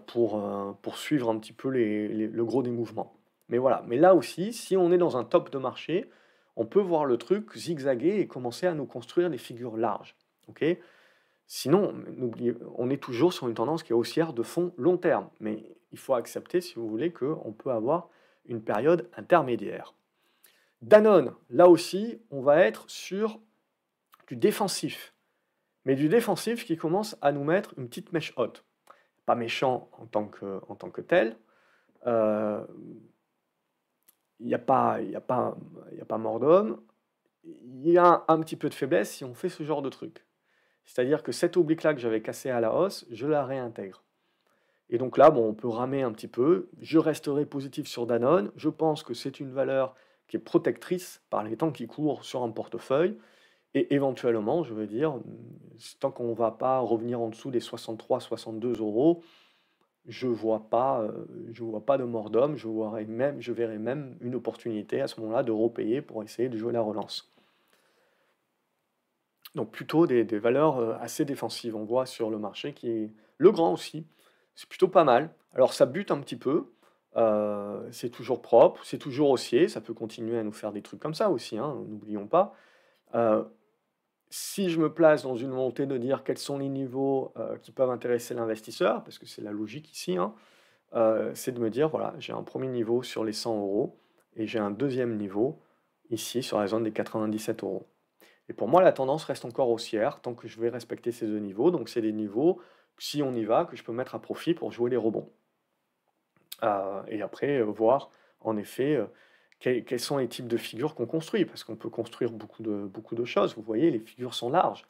pour suivre un petit peu le gros des mouvements. Mais voilà, mais là aussi, si on est dans un top de marché, on peut voir le truc zigzaguer et commencer à nous construire des figures larges, OK? Sinon, n'oubliez on est toujours sur une tendance qui est haussière de fond long terme, mais il faut accepter, si vous voulez, qu'on peut avoir une période intermédiaire. Danone, là aussi, on va être sur du défensif, mais du défensif qui commence à nous mettre une petite mèche haute. Pas méchant en tant que tel, heu, il n'y a pas il y a pas il y a pas mort d'homme. Il y a un petit peu de faiblesse si on fait ce genre de truc. C'est-à-dire que cette oblique-là que j'avais cassée à la hausse, je la réintègre. Et donc là, bon, on peut ramer un petit peu. Je resterai positif sur Danone. Je pense que c'est une valeur qui est protectrice par les temps qui courent sur un portefeuille. Et éventuellement, je veux dire, tant qu'on ne va pas revenir en dessous des 63-62 euros, je vois pas de mort d'homme. Je verrai même une opportunité à ce moment-là de repayer pour essayer de jouer la relance. Donc plutôt des valeurs, assez défensives. On voit sur le marché qui est Legrand aussi, c'est plutôt pas mal. Alors ça bute un petit peu, c'est toujours propre, c'est toujours haussier, ça peut continuer à nous faire des trucs comme ça aussi, hein, n'oublions pas. Heu, Si je me place dans une volonté de dire quels sont les niveaux, qui peuvent intéresser l'investisseur, parce que c'est la logique ici, hein, c'est de me dire: «Voilà, j'ai un premier niveau sur les 100 euros et j'ai un deuxième niveau ici sur la zone des 97 euros. Et pour moi, la tendance reste encore haussière tant que je vais respecter ces 2 niveaux. Donc c'est des niveaux, si on y va, que je peux mettre à profit pour jouer les rebonds. Et après, voir en effet, quels sont les types de figures qu'on construit. Parce qu'on peut construire beaucoup de choses. Vous voyez, les figures sont larges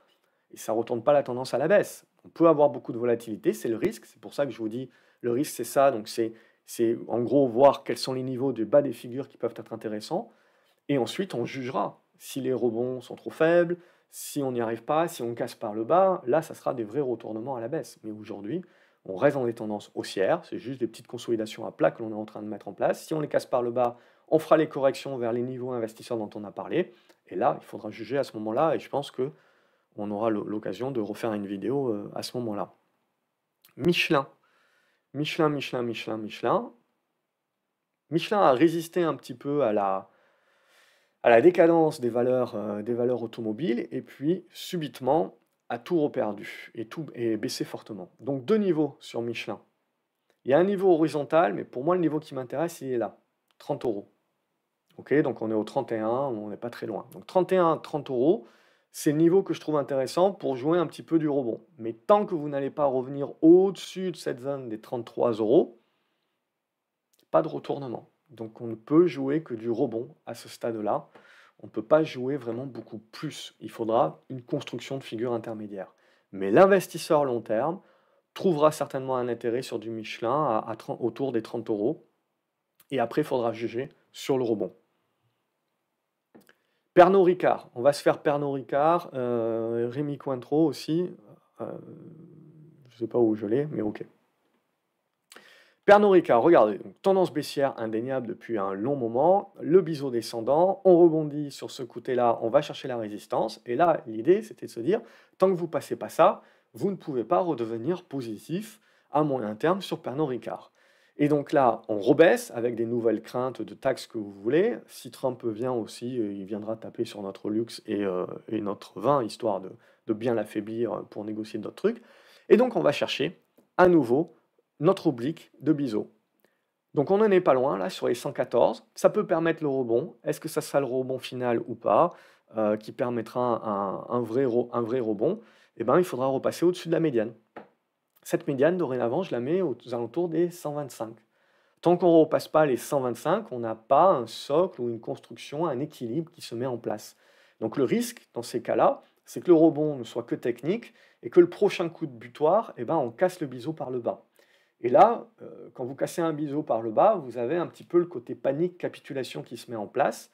et ça ne retourne pas la tendance à la baisse. On peut avoir beaucoup de volatilité, c'est le risque. C'est pour ça que je vous dis, le risque, c'est ça. Donc c'est en gros voir quels sont les niveaux du bas des figures qui peuvent être intéressants. Et ensuite, on jugera. Si les rebonds sont trop faibles, si on n'y arrive pas, si on casse par le bas, là, ça sera des vrais retournements à la baisse. Mais aujourd'hui, on reste dans des tendances haussières. C'est juste des petites consolidations à plat que l'on est en train de mettre en place. Si on les casse par le bas, on fera les corrections vers les niveaux investisseurs dont on a parlé. Et là, il faudra juger à ce moment-là. Et je pense que on aura l'occasion de refaire une vidéo à ce moment-là. Michelin. Michelin, Michelin, Michelin, Michelin. Michelin a résisté un petit peu à la décadence des valeurs automobiles et puis subitement a tout reperdu et tout est baissé fortement. Donc 2 niveaux sur Michelin. Il y a un niveau horizontal, mais pour moi le niveau qui m'intéresse, il est là, 30 euros. OK, donc on est au 31, on n'est pas très loin. Donc 31, 30 euros, c'est le niveau que je trouve intéressant pour jouer un petit peu du rebond. Mais tant que vous n'allez pas revenir au-dessus de cette zone des 33 euros, pas de retournement. Donc on ne peut jouer que du rebond à ce stade-là. On ne peut pas jouer vraiment beaucoup plus. Il faudra une construction de figure intermédiaire. Mais l'investisseur long terme trouvera certainement un intérêt sur du Michelin autour des 30 euros. Et après, il faudra juger sur le rebond. Pernod Ricard. On va se faire Pernod Ricard. Rémi Cointreau aussi. Je ne sais pas où je l'ai, mais ok. Pernod Ricard, regardez, donc, tendance baissière indéniable depuis un long moment, le biseau descendant, on rebondit sur ce côté-là, on va chercher la résistance, et là, l'idée, c'était de se dire, tant que vous ne passez pas ça, vous ne pouvez pas redevenir positif à moyen terme sur Pernod Ricard. Et donc là, on rebaisse avec des nouvelles craintes de taxes que vous voulez. Si Trump vient aussi, il viendra taper sur notre luxe et notre vin, histoire de bien l'affaiblir pour négocier d'autres trucs. Et donc, on va chercher à nouveau notre oblique de biseau. Donc on n'en est pas loin, là, sur les 114. Ça peut permettre le rebond. Est-ce que ça sera le rebond final ou pas, qui permettra un vrai rebond? Eh ben, il faudra repasser au-dessus de la médiane. Cette médiane, dorénavant, je la mets aux alentours des 125. Tant qu'on ne repasse pas les 125, on n'a pas un socle ou une construction, un équilibre qui se met en place. Donc le risque, dans ces cas-là, c'est que le rebond ne soit que technique et que le prochain coup de butoir, eh ben, on casse le biseau par le bas. Et là, quand vous cassez un biseau par le bas, vous avez un petit peu le côté panique, capitulation qui se met en place.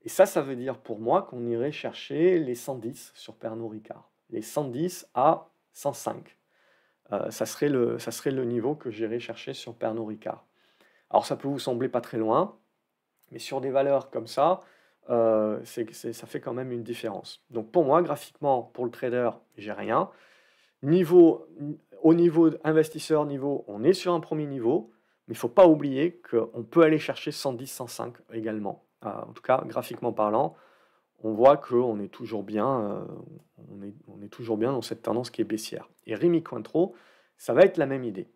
Et ça veut dire pour moi qu'on irait chercher les 110 sur Pernod Ricard. Les 110 à 105. ça serait le niveau que j'irais chercher sur Pernod Ricard. Alors ça peut vous sembler pas très loin, mais sur des valeurs comme ça, ça fait quand même une différence. Donc pour moi, graphiquement, pour le trader, j'ai rien. Niveau, au niveau investisseur, on est sur un premier niveau, mais il ne faut pas oublier qu'on peut aller chercher 110, 105 également. En tout cas, graphiquement parlant, on voit qu'on est toujours bien, on est toujours bien dans cette tendance qui est baissière. Et Rémi Cointreau, ça va être la même idée.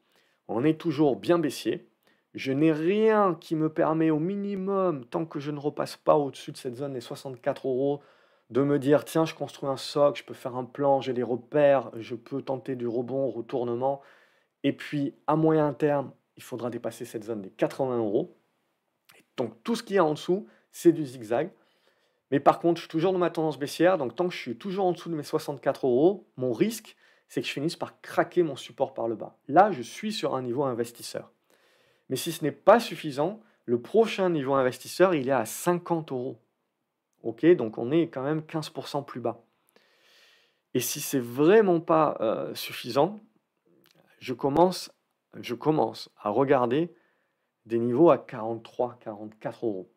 On est toujours bien baissier. Je n'ai rien qui me permet au minimum, tant que je ne repasse pas au-dessus de cette zone des 64 euros, de me dire, tiens, je construis un socle, je peux faire un plan, j'ai des repères, je peux tenter du rebond, retournement. Et puis, à moyen terme, il faudra dépasser cette zone des 80 euros. Donc, tout ce qu'il y a en dessous, c'est du zigzag. Mais par contre, je suis toujours dans ma tendance baissière, donc tant que je suis toujours en dessous de mes 64 euros, mon risque, c'est que je finisse par craquer mon support par le bas. Là, je suis sur un niveau investisseur. Mais si ce n'est pas suffisant, le prochain niveau investisseur, il est à 50 euros. Ok, donc on est quand même 15% plus bas. Et si c'est vraiment pas suffisant, je commence à regarder des niveaux à 43, 44 euros.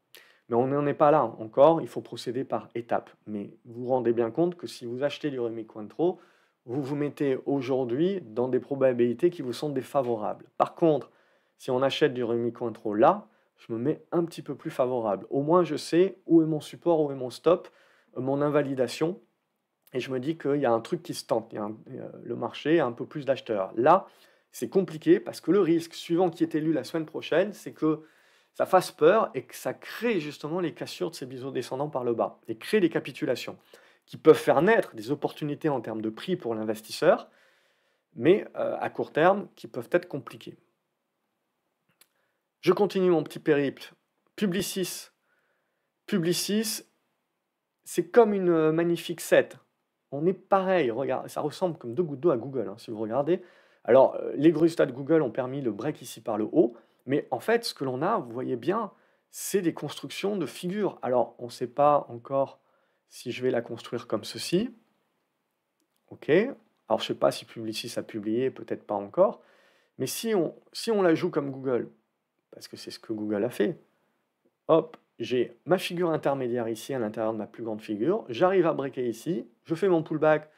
Mais on n'en est pas là encore, il faut procéder par étapes. Mais vous vous rendez bien compte que si vous achetez du Rémi Cointreau, vous vous mettez aujourd'hui dans des probabilités qui vous sont défavorables. Par contre, si on achète du Rémi Cointreau là, je me mets un petit peu plus favorable. Au moins, je sais où est mon support, où est mon stop, mon invalidation. Et je me dis qu'il y a un truc qui se tente. Le marché a un peu plus d'acheteurs. Là, c'est compliqué parce que le risque suivant qui est élu la semaine prochaine, c'est que ça fasse peur et que ça crée justement les cassures de ces biseaux descendants par le bas et crée des capitulations qui peuvent faire naître des opportunités en termes de prix pour l'investisseur, mais à court terme qui peuvent être compliquées. Je continue mon petit périple. Publicis, c'est comme une magnifique 7. On est pareil, regarde, ça ressemble comme deux gouttes d'eau à Google, hein, si vous regardez. Alors, les gros résultats de Google ont permis le break ici par le haut, mais en fait, ce que l'on a, vous voyez bien, c'est des constructions de figures. Alors, on ne sait pas encore si je vais la construire comme ceci. OK. Alors, je ne sais pas si Publicis a publié, peut-être pas encore. Mais si on la joue comme Google, parce que c'est ce que Google a fait, hop, j'ai ma figure intermédiaire ici à l'intérieur de ma plus grande figure, j'arrive à breaker ici, je fais mon pullback,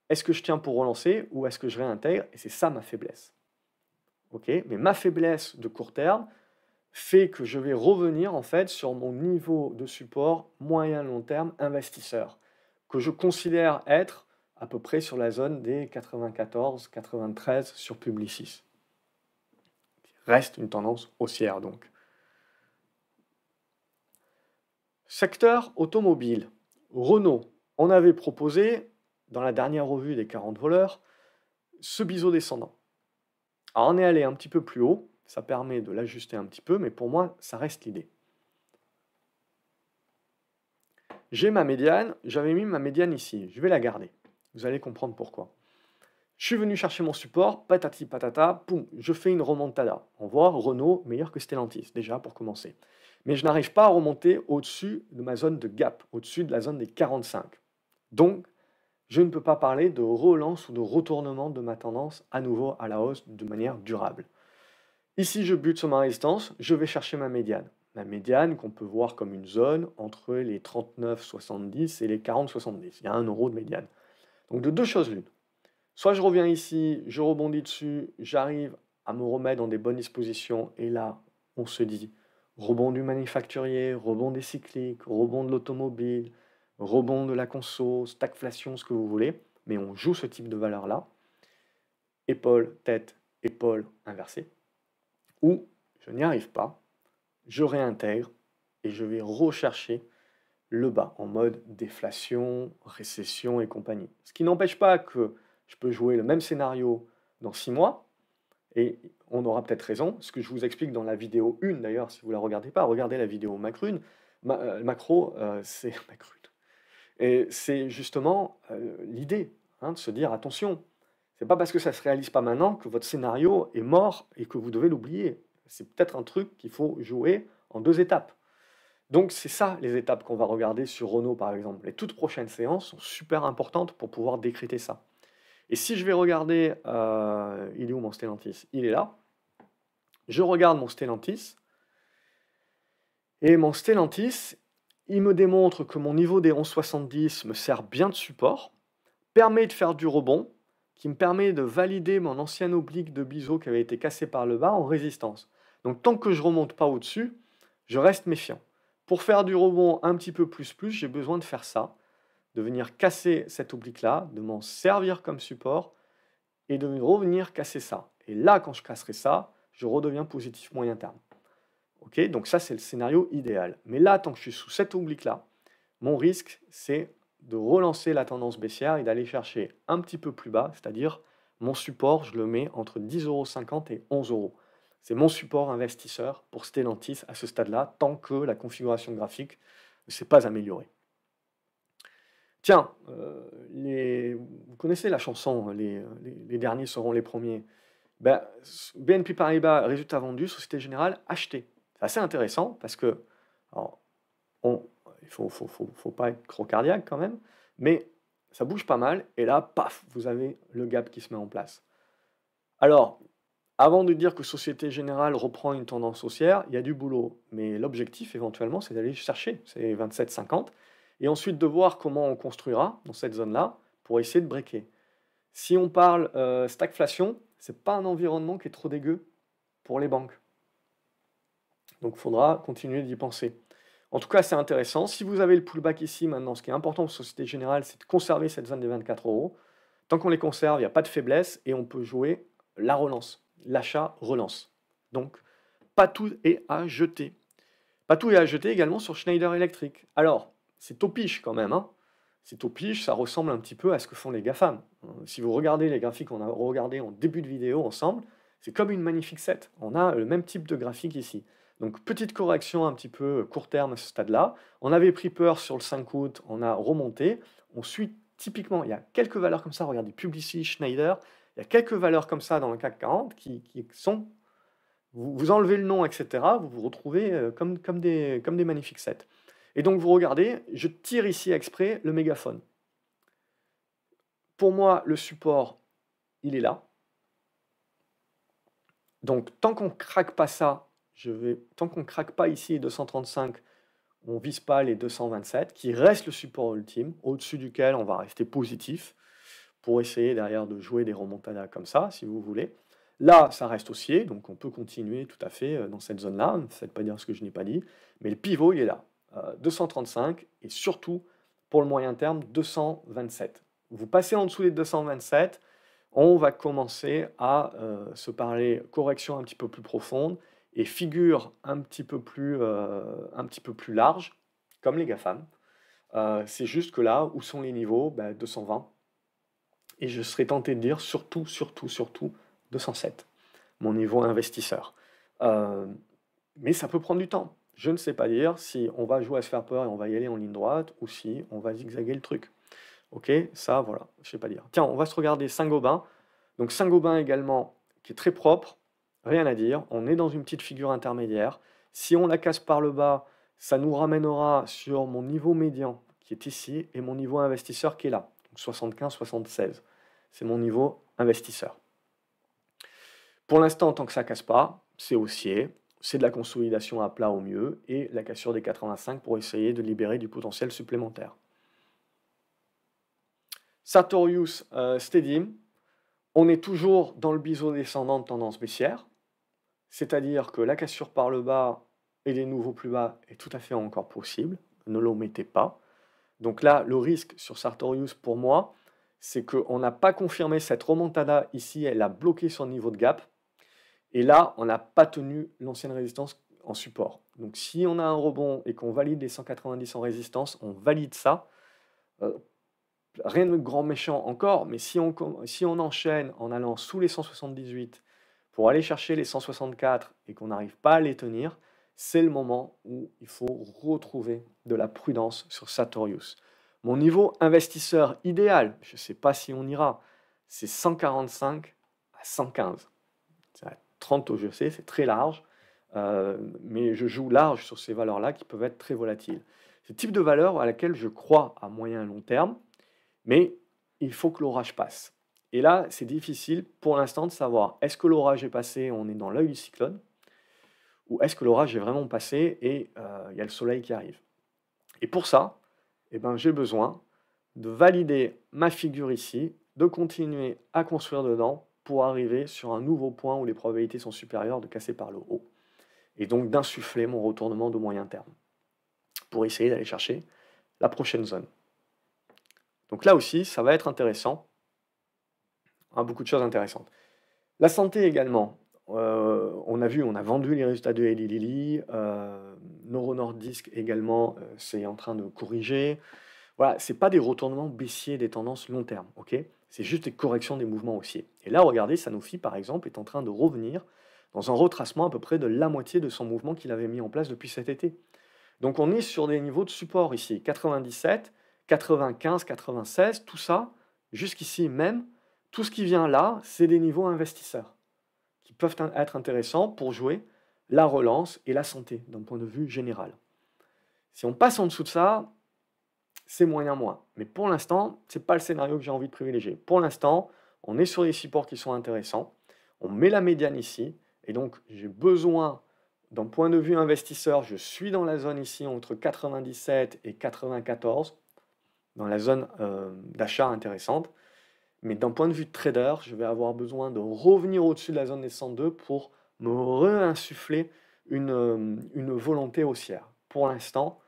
est-ce que je tiens pour relancer ou est-ce que je réintègre? Et c'est ça ma faiblesse. Ok, mais ma faiblesse de court terme fait que je vais revenir en fait sur mon niveau de support moyen-long terme investisseur, que je considère être à peu près sur la zone des 94-93 sur Publicis. Reste une tendance haussière donc. Secteur automobile. Renault, on avait proposé, dans la dernière revue des 40 voleurs, ce biseau descendant. Alors on est allé un petit peu plus haut, ça permet de l'ajuster un petit peu, mais pour moi, ça reste l'idée. J'ai ma médiane, j'avais mis ma médiane ici, je vais la garder. Vous allez comprendre pourquoi. Je suis venu chercher mon support, patati patata, poum, je fais une remontada. On voit Renault meilleur que Stellantis, déjà pour commencer. Mais je n'arrive pas à remonter au-dessus de ma zone de gap, au-dessus de la zone des 45. Donc, je ne peux pas parler de relance ou de retournement de ma tendance à nouveau à la hausse de manière durable. Ici, je bute sur ma résistance, je vais chercher ma médiane. Ma médiane qu'on peut voir comme une zone entre les 39,70 et les 40,70. Il y a 1 euro de médiane. Donc de deux choses l'une. Soit je reviens ici, je rebondis dessus, j'arrive à me remettre dans des bonnes dispositions et là, on se dit rebond du manufacturier, rebond des cycliques, rebond de l'automobile, rebond de la conso, stagflation, ce que vous voulez, mais on joue ce type de valeur-là. Épaule, tête, épaule inversée. Ou je n'y arrive pas, je réintègre et je vais rechercher le bas en mode déflation, récession et compagnie. Ce qui n'empêche pas que je peux jouer le même scénario dans 6 mois et on aura peut-être raison. Ce que je vous explique dans la vidéo 1 d'ailleurs, si vous ne la regardez pas, regardez la vidéo macro, c'est macro. Et c'est justement l'idée de se dire attention, c'est pas parce que ça se réalise pas maintenant que votre scénario est mort et que vous devez l'oublier. C'est peut-être un truc qu'il faut jouer en 2 étapes. Donc c'est ça les étapes qu'on va regarder sur Renault par exemple. Les toutes prochaines séances sont super importantes pour pouvoir décrypter ça. Et si je vais regarder, il est où mon Stellantis? Il est là. Je regarde mon Stellantis, et mon Stellantis, il me démontre que mon niveau des 11,70 me sert bien de support, permet de faire du rebond, qui me permet de valider mon ancienne oblique de biseau qui avait été cassée par le bas en résistance. Donc tant que je ne remonte pas au-dessus, je reste méfiant. Pour faire du rebond un petit peu plus, j'ai besoin de faire ça, de venir casser cette oblique-là, de m'en servir comme support, et de revenir casser ça. Et là, quand je casserai ça, je redeviens positif moyen terme. Ok, donc ça, c'est le scénario idéal. Mais là, tant que je suis sous cette oblique-là, mon risque, c'est de relancer la tendance baissière et d'aller chercher un petit peu plus bas, c'est-à-dire mon support, je le mets entre 10,50 € et 11 €. C'est mon support investisseur pour Stellantis à ce stade-là, tant que la configuration graphique ne s'est pas améliorée. Tiens, vous connaissez la chanson, les derniers seront les premiers. Ben, BNP Paribas, résultat vendu, Société Générale, acheté. C'est assez intéressant parce que, alors, il faut pas être crocardiaque quand même, mais ça bouge pas mal, et là, paf, vous avez le gap qui se met en place. Alors, avant de dire que Société Générale reprend une tendance haussière, il y a du boulot, mais l'objectif éventuellement, c'est d'aller chercher ces 27,50 et ensuite de voir comment on construira dans cette zone-là pour essayer de breaker. Si on parle stagflation, c'est pas un environnement qui est trop dégueu pour les banques. Donc il faudra continuer d'y penser. En tout cas, c'est intéressant. Si vous avez le pullback ici maintenant, ce qui est important pour Société Générale, c'est de conserver cette zone des 24 €. Tant qu'on les conserve, il n'y a pas de faiblesse et on peut jouer la relance, l'achat relance. Donc, pas tout est à jeter. Pas tout est à jeter également sur Schneider Electric. Alors, c'est topiche quand même, hein. C'est topiche, ça ressemble un petit peu à ce que font les GAFAM. Si vous regardez les graphiques qu'on a regardés en début de vidéo ensemble, c'est comme une magnifique set. On a le même type de graphique ici. Donc petite correction un petit peu court terme à ce stade-là. On avait pris peur sur le 5 août, on a remonté. On suit typiquement, il y a quelques valeurs comme ça, regardez Publicis, Schneider, il y a quelques valeurs comme ça dans le CAC 40 qui sont... Vous enlevez le nom, etc., vous vous retrouvez comme des magnifiques sets. Et donc vous regardez, je tire ici exprès le mégaphone. Pour moi, le support, il est là. Donc tant qu'on ne craque pas ça, tant qu'on ne craque pas ici les 235, on ne vise pas les 227, qui reste le support ultime, au-dessus duquel on va rester positif, pour essayer derrière de jouer des remontadas comme ça, si vous voulez. Là, ça reste haussier, donc on peut continuer tout à fait dans cette zone-là, ne faites pas dire ce que je n'ai pas dit, mais le pivot, il est là. 235 et surtout pour le moyen terme 227. Vous passez en dessous des 227, on va commencer à se parler correction un petit peu plus profonde et figure un petit peu plus large, comme les GAFAM. C'est juste que là, où sont les niveaux? 220. Et je serais tenté de dire surtout 207, mon niveau investisseur. Mais ça peut prendre du temps. Je ne sais pas dire si on va jouer à se faire peur et on va y aller en ligne droite ou si on va zigzaguer le truc. Ok, ça voilà, je ne sais pas dire. Tiens, on va se regarder Saint-Gobain. Donc Saint-Gobain également, qui est très propre, rien à dire. On est dans une petite figure intermédiaire. Si on la casse par le bas, ça nous ramènera sur mon niveau médian qui est ici et mon niveau investisseur qui est là. Donc 75-76. C'est mon niveau investisseur. Pour l'instant, tant que ça ne casse pas, c'est haussier. C'est de la consolidation à plat au mieux et la cassure des 85 pour essayer de libérer du potentiel supplémentaire. Sartorius Stedim, on est toujours dans le biseau descendant de tendance baissière, c'est-à-dire que la cassure par le bas et les nouveaux plus bas est tout à fait encore possible, ne l'omettez pas. Donc là, le risque sur Sartorius pour moi, c'est qu'on n'a pas confirmé cette remontada ici, elle a bloqué son niveau de gap. Et là, on n'a pas tenu l'ancienne résistance en support. Donc si on a un rebond et qu'on valide les 190 en résistance, on valide ça. Rien de grand méchant encore, mais si on enchaîne en allant sous les 178 pour aller chercher les 164 et qu'on n'arrive pas à les tenir, c'est le moment où il faut retrouver de la prudence sur Sartorius. Mon niveau investisseur idéal, je ne sais pas si on ira, c'est 145 à 115. C'est à 30 au GC, c'est très large, mais je joue large sur ces valeurs-là qui peuvent être très volatiles. C'est le type de valeur à laquelle je crois à moyen et long terme, mais il faut que l'orage passe. Et là, c'est difficile pour l'instant de savoir est-ce que l'orage est passé, on est dans l'œil du cyclone, ou est-ce que l'orage est vraiment passé et il y a le soleil qui arrive. Et pour ça, eh ben, j'ai besoin de valider ma figure ici, de continuer à construire dedans pour arriver sur un nouveau point où les probabilités sont supérieures de casser par le haut. Et donc d'insuffler mon retournement de moyen terme pour essayer d'aller chercher la prochaine zone. Donc là aussi, ça va être intéressant. Beaucoup de choses intéressantes. La santé également. On a vu, on a vendu les résultats de Eli Lilly. Novo Nordisk également, c'est en train de corriger. Voilà, c'est pas des retournements baissiers des tendances long terme, ok? C'est juste des corrections des mouvements haussiers. Et là, regardez, Sanofi, par exemple, est en train de revenir dans un retracement à peu près de la moitié de son mouvement qu'il avait mis en place depuis cet été. Donc on est sur des niveaux de support ici, 97, 95, 96, tout ça, jusqu'ici même, tout ce qui vient là, c'est des niveaux investisseurs qui peuvent être intéressants pour jouer la relance et la santé d'un point de vue général. Si on passe en dessous de ça, c'est moyen moins. Mais pour l'instant, ce n'est pas le scénario que j'ai envie de privilégier. Pour l'instant, on est sur des supports qui sont intéressants. On met la médiane ici. Et donc, j'ai besoin, d'un point de vue investisseur, je suis dans la zone ici entre 97 et 94, dans la zone d'achat intéressante. Mais d'un point de vue de trader, je vais avoir besoin de revenir au-dessus de la zone des 102 pour me réinsuffler une volonté haussière. Pour l'instant,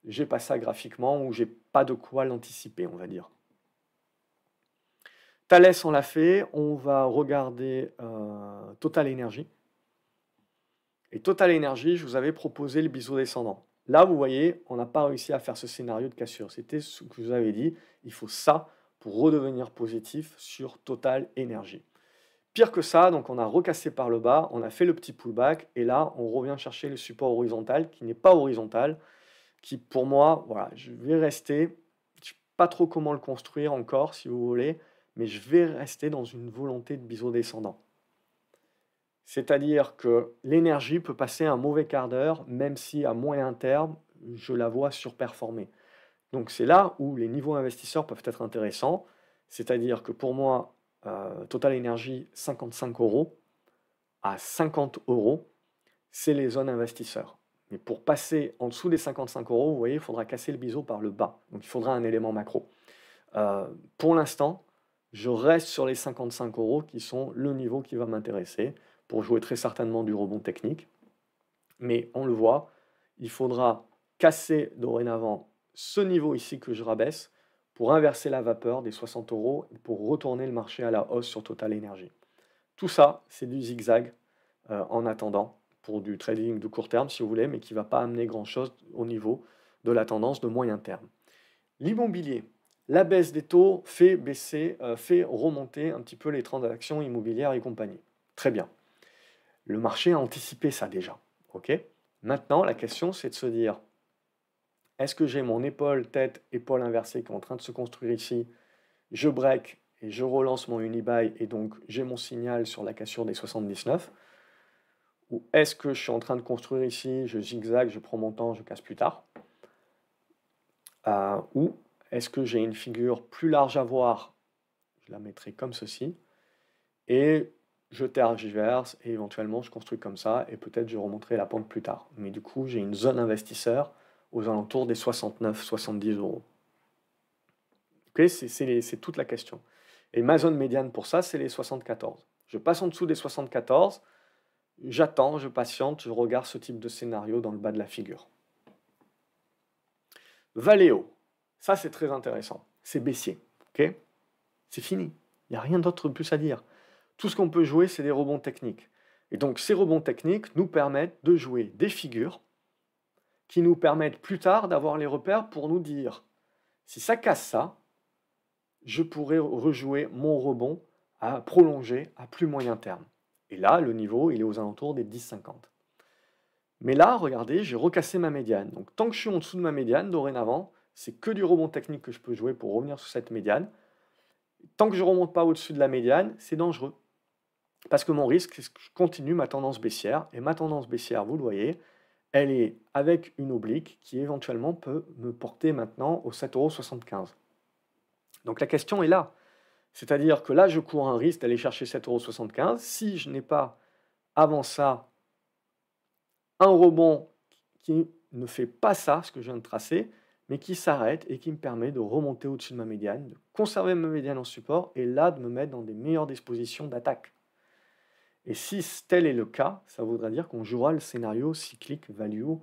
j'ai pas ça graphiquement ou j'ai pas de quoi l'anticiper, on va dire. Thales, on l'a fait. On va regarder Total Energy. Et Total Energy, je vous avais proposé le biseau descendant. Là, vous voyez, on n'a pas réussi à faire ce scénario de cassure. C'était ce que je vous avais dit. Il faut ça pour redevenir positif sur Total Energy. Pire que ça, donc on a recassé par le bas, on a fait le petit pullback, et là, on revient chercher le support horizontal, qui n'est pas horizontal, qui pour moi, voilà, je vais rester, je ne sais pas trop comment le construire encore, si vous voulez, mais je vais rester dans une volonté de biseau descendant. C'est-à-dire que l'énergie peut passer un mauvais quart d'heure, même si à moyen terme, je la vois surperformer. Donc c'est là où les niveaux investisseurs peuvent être intéressants. C'est-à-dire que pour moi, Total Energy 55 euros à 50 euros, c'est les zones investisseurs. Mais pour passer en dessous des 55 euros, vous voyez, il faudra casser le biseau par le bas. Donc il faudra un élément macro. Pour l'instant, je reste sur les 55 euros qui sont le niveau qui va m'intéresser pour jouer très certainement du rebond technique. Mais on le voit, il faudra casser dorénavant ce niveau ici que je rabaisse pour inverser la vapeur des 60 euros et pour retourner le marché à la hausse sur Total Energy. Tout ça, c'est du zigzag en attendant pour du trading de court terme si vous voulez, mais qui ne va pas amener grand-chose au niveau de la tendance de moyen terme. L'immobilier, la baisse des taux fait baisser, fait remonter un petit peu les transactions immobilières et compagnie. Très bien. Le marché a anticipé ça déjà. Ok. Maintenant, la question, c'est de se dire, est-ce que j'ai mon épaule, tête, épaule inversée qui est en train de se construire ici, je break et je relance mon unibuy et donc j'ai mon signal sur la cassure des 79, ou est-ce que je suis en train de construire ici, je zigzag, je prends mon temps, je casse plus tard, ou est-ce que j'ai une figure plus large à voir, je la mettrai comme ceci, et je tergiverse et éventuellement je construis comme ça et peut-être je remonterai la pente plus tard. Mais du coup, j'ai une zone investisseur aux alentours des 69-70 euros. Okay, c'est toute la question. Et ma zone médiane pour ça, c'est les 74. Je passe en dessous des 74, j'attends, je patiente, je regarde ce type de scénario dans le bas de la figure. Valeo, ça c'est très intéressant. C'est baissier, ok? C'est fini. Il n'y a rien d'autre de plus à dire. Tout ce qu'on peut jouer, c'est des rebonds techniques. Et donc ces rebonds techniques nous permettent de jouer des figures qui nous permettent plus tard d'avoir les repères pour nous dire, si ça casse ça, je pourrais rejouer mon rebond à prolonger à plus moyen terme. Et là, le niveau, il est aux alentours des 10,50. Mais là, regardez, j'ai recassé ma médiane. Donc tant que je suis en dessous de ma médiane, dorénavant, c'est que du rebond technique que je peux jouer pour revenir sur cette médiane. Tant que je ne remonte pas au-dessus de la médiane, c'est dangereux. Parce que mon risque, c'est que je continue ma tendance baissière. Et ma tendance baissière, vous le voyez, elle est avec une oblique qui éventuellement peut me porter maintenant aux 7,75 €. Donc la question est là. C'est-à-dire que là, je cours un risque d'aller chercher 7,75 € si je n'ai pas, avant ça, un rebond qui ne fait pas ça, ce que je viens de tracer, mais qui s'arrête et qui me permet de remonter au-dessus de ma médiane, de conserver ma médiane en support et là, de me mettre dans des meilleures dispositions d'attaque. Et si tel est le cas, ça voudra dire qu'on jouera le scénario cyclique value,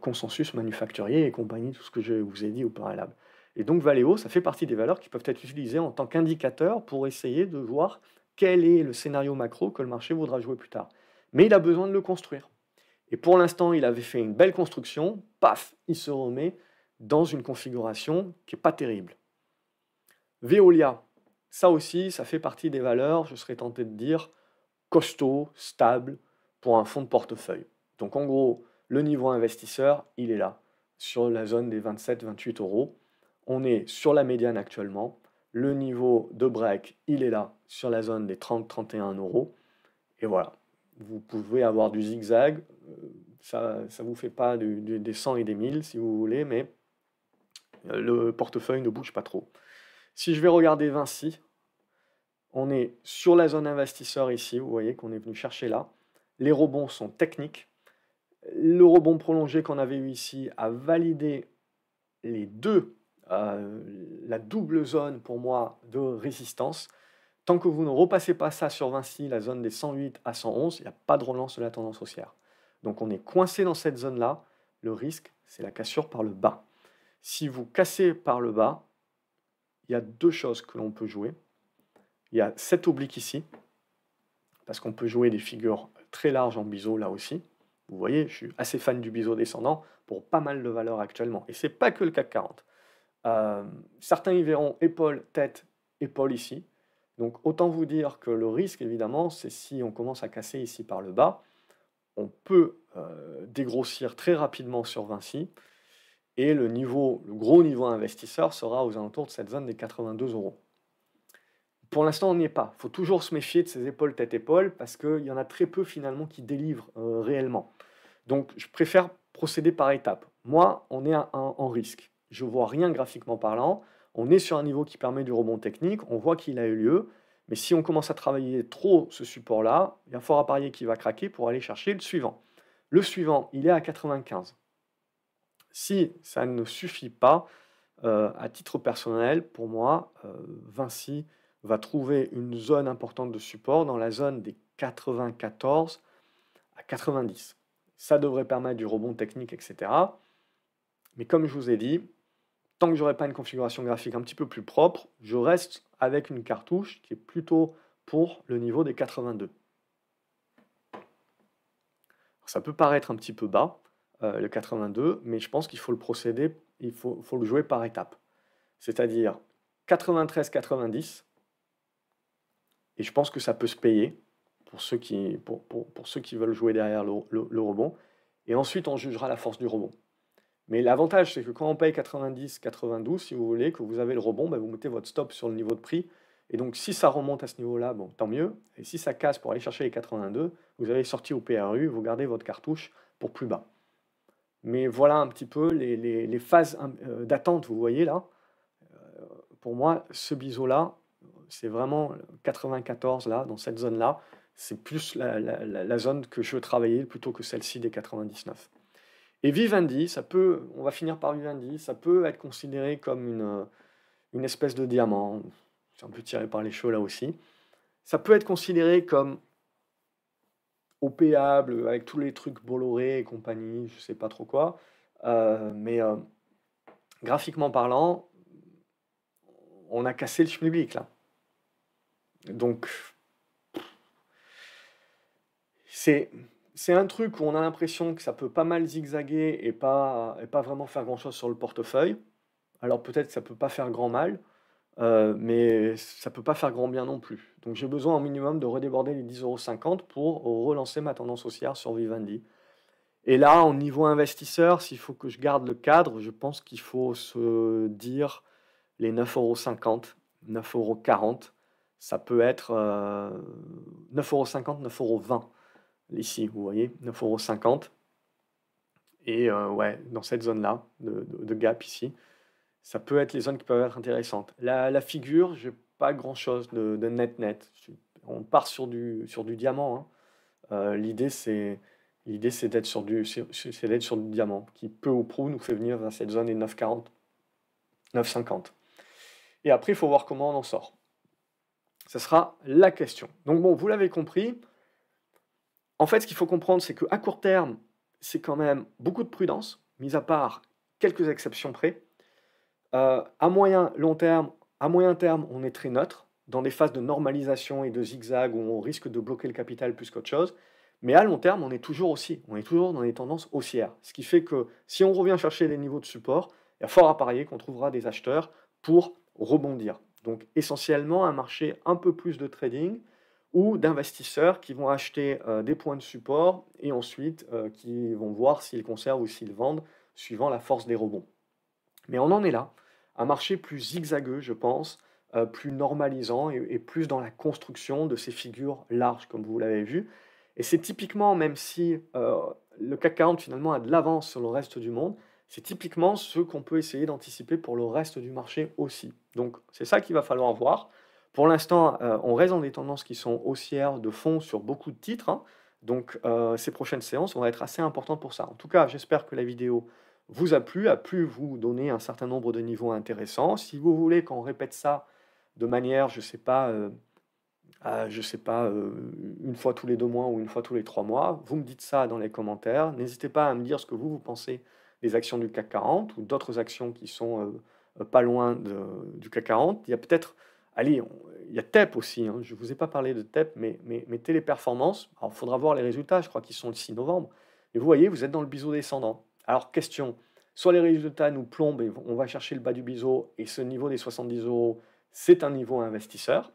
consensus manufacturier et compagnie, tout ce que je vous ai dit au préalable. Et donc Valeo, ça fait partie des valeurs qui peuvent être utilisées en tant qu'indicateur pour essayer de voir quel est le scénario macro que le marché voudra jouer plus tard. Mais il a besoin de le construire. Et pour l'instant, il avait fait une belle construction, paf, il se remet dans une configuration qui n'est pas terrible. Veolia, ça aussi, ça fait partie des valeurs, je serais tenté de dire, costaud, stable pour un fonds de portefeuille. Donc en gros, le niveau investisseur, il est là, sur la zone des 27-28 €. On est sur la médiane actuellement. Le niveau de break, il est là, sur la zone des 30-31 €. Et voilà, vous pouvez avoir du zigzag, ça ne vous fait pas des 100 et des 1000 si vous voulez, mais le portefeuille ne bouge pas trop. Si je vais regarder Vinci, on est sur la zone investisseur ici, vous voyez qu'on est venu chercher là. Les rebonds sont techniques. Le rebond prolongé qu'on avait eu ici a validé les deux, la double zone pour moi de résistance. Tant que vous ne repassez pas ça sur Vinci, la zone des 108 à 111, il n'y a pas de relance de la tendance haussière. Donc on est coincé dans cette zone-là. Le risque, c'est la cassure par le bas. Si vous cassez par le bas, il y a deux choses que l'on peut jouer. Il y a cet oblique ici, parce qu'on peut jouer des figures très larges en biseau là aussi. Vous voyez, je suis assez fan du biseau descendant pour pas mal de valeurs actuellement. Et c'est pas que le CAC 40. Certains y verront épaule, tête, épaule ici. Donc autant vous dire que le risque, évidemment, c'est si on commence à casser ici par le bas, on peut dégrossir très rapidement sur Vinci. Et le gros niveau investisseur sera aux alentours de cette zone des 82 €. Pour l'instant, on n'y est pas. Il faut toujours se méfier de ces épaules tête-épaule parce qu'il y en a très peu finalement qui délivrent réellement. Donc, je préfère procéder par étapes. Moi, on est en risque. Je ne vois rien graphiquement parlant. On est sur un niveau qui permet du rebond technique. On voit qu'il a eu lieu. Mais si on commence à travailler trop ce support-là, il y a fort à parier qu'il va craquer pour aller chercher le suivant. Le suivant, il est à 95. Si ça ne suffit pas, à titre personnel, pour moi, Vinci va trouver une zone importante de support dans la zone des 94 à 90. Ça devrait permettre du rebond technique, etc. Mais comme je vous ai dit, tant que je n'aurai pas une configuration graphique un petit peu plus propre, je reste avec une cartouche qui est plutôt pour le niveau des 82. Ça peut paraître un petit peu bas, le 82, mais je pense qu'il faut le procéder, il faut le jouer par étapes. C'est-à-dire 93-90, et je pense que ça peut se payer pour ceux qui veulent jouer derrière le rebond. Et ensuite, on jugera la force du rebond. Mais l'avantage, c'est que quand on paye 90, 92, si vous voulez, que vous avez le rebond, vous mettez votre stop sur le niveau de prix. Et donc, si ça remonte à ce niveau-là, bon, tant mieux. Et si ça casse pour aller chercher les 82, vous avez sorti au PRU, vous gardez votre cartouche pour plus bas. Mais voilà un petit peu les phases d'attente, vous voyez là. Pour moi, ce biseau-là, c'est vraiment 94 là, dans cette zone-là. C'est plus la zone que je veux travailler plutôt que celle-ci des 99. Et Vivendi, on va finir par Vivendi, ça peut être considéré comme une espèce de diamant. C'est un peu tiré par les cheveux là aussi. Ça peut être considéré comme opéable avec tous les trucs Bolloré et compagnie, je sais pas trop quoi. Mais graphiquement parlant, on a cassé le schmilblick là. Donc, c'est un truc où on a l'impression que ça peut pas mal zigzaguer et pas vraiment faire grand-chose sur le portefeuille. Alors peut-être que ça peut pas faire grand mal, mais ça peut pas faire grand bien non plus. Donc j'ai besoin au minimum de redéborder les 10,50 € pour relancer ma tendance haussière sur Vivendi. Et là, au niveau investisseur, s'il faut que je garde le cadre, je pense qu'il faut se dire les 9,50 €, 9,40 €. Ça peut être 9,50 €, 9,20 €. Ici, vous voyez, 9,50 €. Et ouais, dans cette zone-là, de gap ici, ça peut être les zones qui peuvent être intéressantes. La figure, je n'ai pas grand-chose de net. On part sur du diamant, hein. L'idée, c'est d'être c'est d'être sur du diamant, qui peu ou prou nous fait venir vers cette zone des 9,40, 9,50. Et après, il faut voir comment on en sort. Ce sera la question. Donc bon, vous l'avez compris. En fait, ce qu'il faut comprendre, c'est qu'à court terme, c'est quand même beaucoup de prudence, mis à part quelques exceptions près. À long terme, à moyen terme, on est très neutre, dans des phases de normalisation et de zigzag où on risque de bloquer le capital plus qu'autre chose. Mais à long terme, on est toujours dans des tendances haussières. Ce qui fait que si on revient chercher des niveaux de support, il y a fort à parier qu'on trouvera des acheteurs pour rebondir. Donc essentiellement un marché un peu plus de trading ou d'investisseurs qui vont acheter des points de support et ensuite qui vont voir s'ils conservent ou s'ils vendent suivant la force des rebonds. Mais on en est là, un marché plus zigzagueux, je pense, plus normalisant et plus dans la construction de ces figures larges, comme vous l'avez vu. Et c'est typiquement, même si le CAC 40 finalement a de l'avance sur le reste du monde, c'est typiquement ce qu'on peut essayer d'anticiper pour le reste du marché aussi. Donc c'est ça qu'il va falloir voir. Pour l'instant, on reste dans des tendances qui sont haussières de fond sur beaucoup de titres, hein. Donc ces prochaines séances vont être assez importantes pour ça. En tout cas, j'espère que la vidéo vous a pu vous donner un certain nombre de niveaux intéressants. Si vous voulez qu'on répète ça de manière, je sais pas, une fois tous les 2 mois ou une fois tous les 3 mois, vous me dites ça dans les commentaires. N'hésitez pas à me dire ce que vous pensez des actions du CAC 40 ou d'autres actions qui sont pas loin du CAC 40. Il y a peut-être, allez, il y a TEP aussi, hein. Je ne vous ai pas parlé de TEP, mais Téléperformance, alors il faudra voir les résultats, je crois qu'ils sont le 6 novembre. Et vous voyez, vous êtes dans le biseau descendant. Alors question, soit les résultats nous plombent et on va chercher le bas du biseau et ce niveau des 70 euros, c'est un niveau investisseur.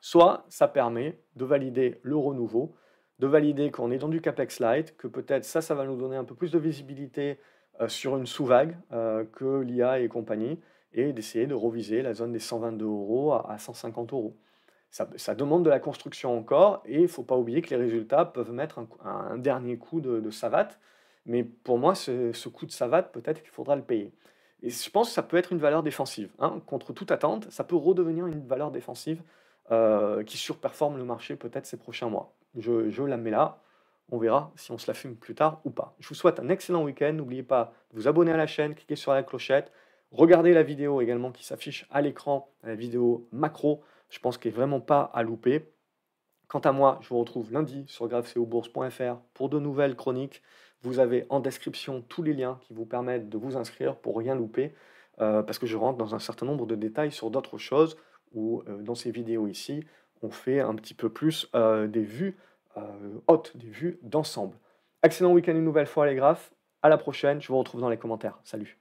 Soit ça permet de valider le renouveau, de valider qu'on est dans du CAPEX light, que peut-être ça va nous donner un peu plus de visibilité sur une sous-vague que l'IA et compagnie, et d'essayer de reviser la zone des 122 euros à 150 euros. Ça demande de la construction encore, et il ne faut pas oublier que les résultats peuvent mettre un dernier coup de savate, mais pour moi, ce coup de savate, peut-être qu'il faudra le payer. Et je pense que ça peut être une valeur défensive, hein. Contre toute attente, ça peut redevenir une valeur défensive qui surperforme le marché peut-être ces prochains mois. Je la mets là, on verra si on se la fume plus tard ou pas. Je vous souhaite un excellent week-end, n'oubliez pas de vous abonner à la chaîne, cliquez sur la clochette, regardez la vidéo également qui s'affiche à l'écran, la vidéo macro, je pense qu'elle n'est vraiment pas à louper. Quant à moi, je vous retrouve lundi sur gravecobourse.fr pour de nouvelles chroniques. Vous avez en description tous les liens qui vous permettent de vous inscrire pour rien louper, parce que je rentre dans un certain nombre de détails sur d'autres choses, ou dans ces vidéos ici, on fait un petit peu plus des vues hautes, des vues d'ensemble. Excellent week-end une nouvelle fois les graphes, à la prochaine, je vous retrouve dans les commentaires. Salut!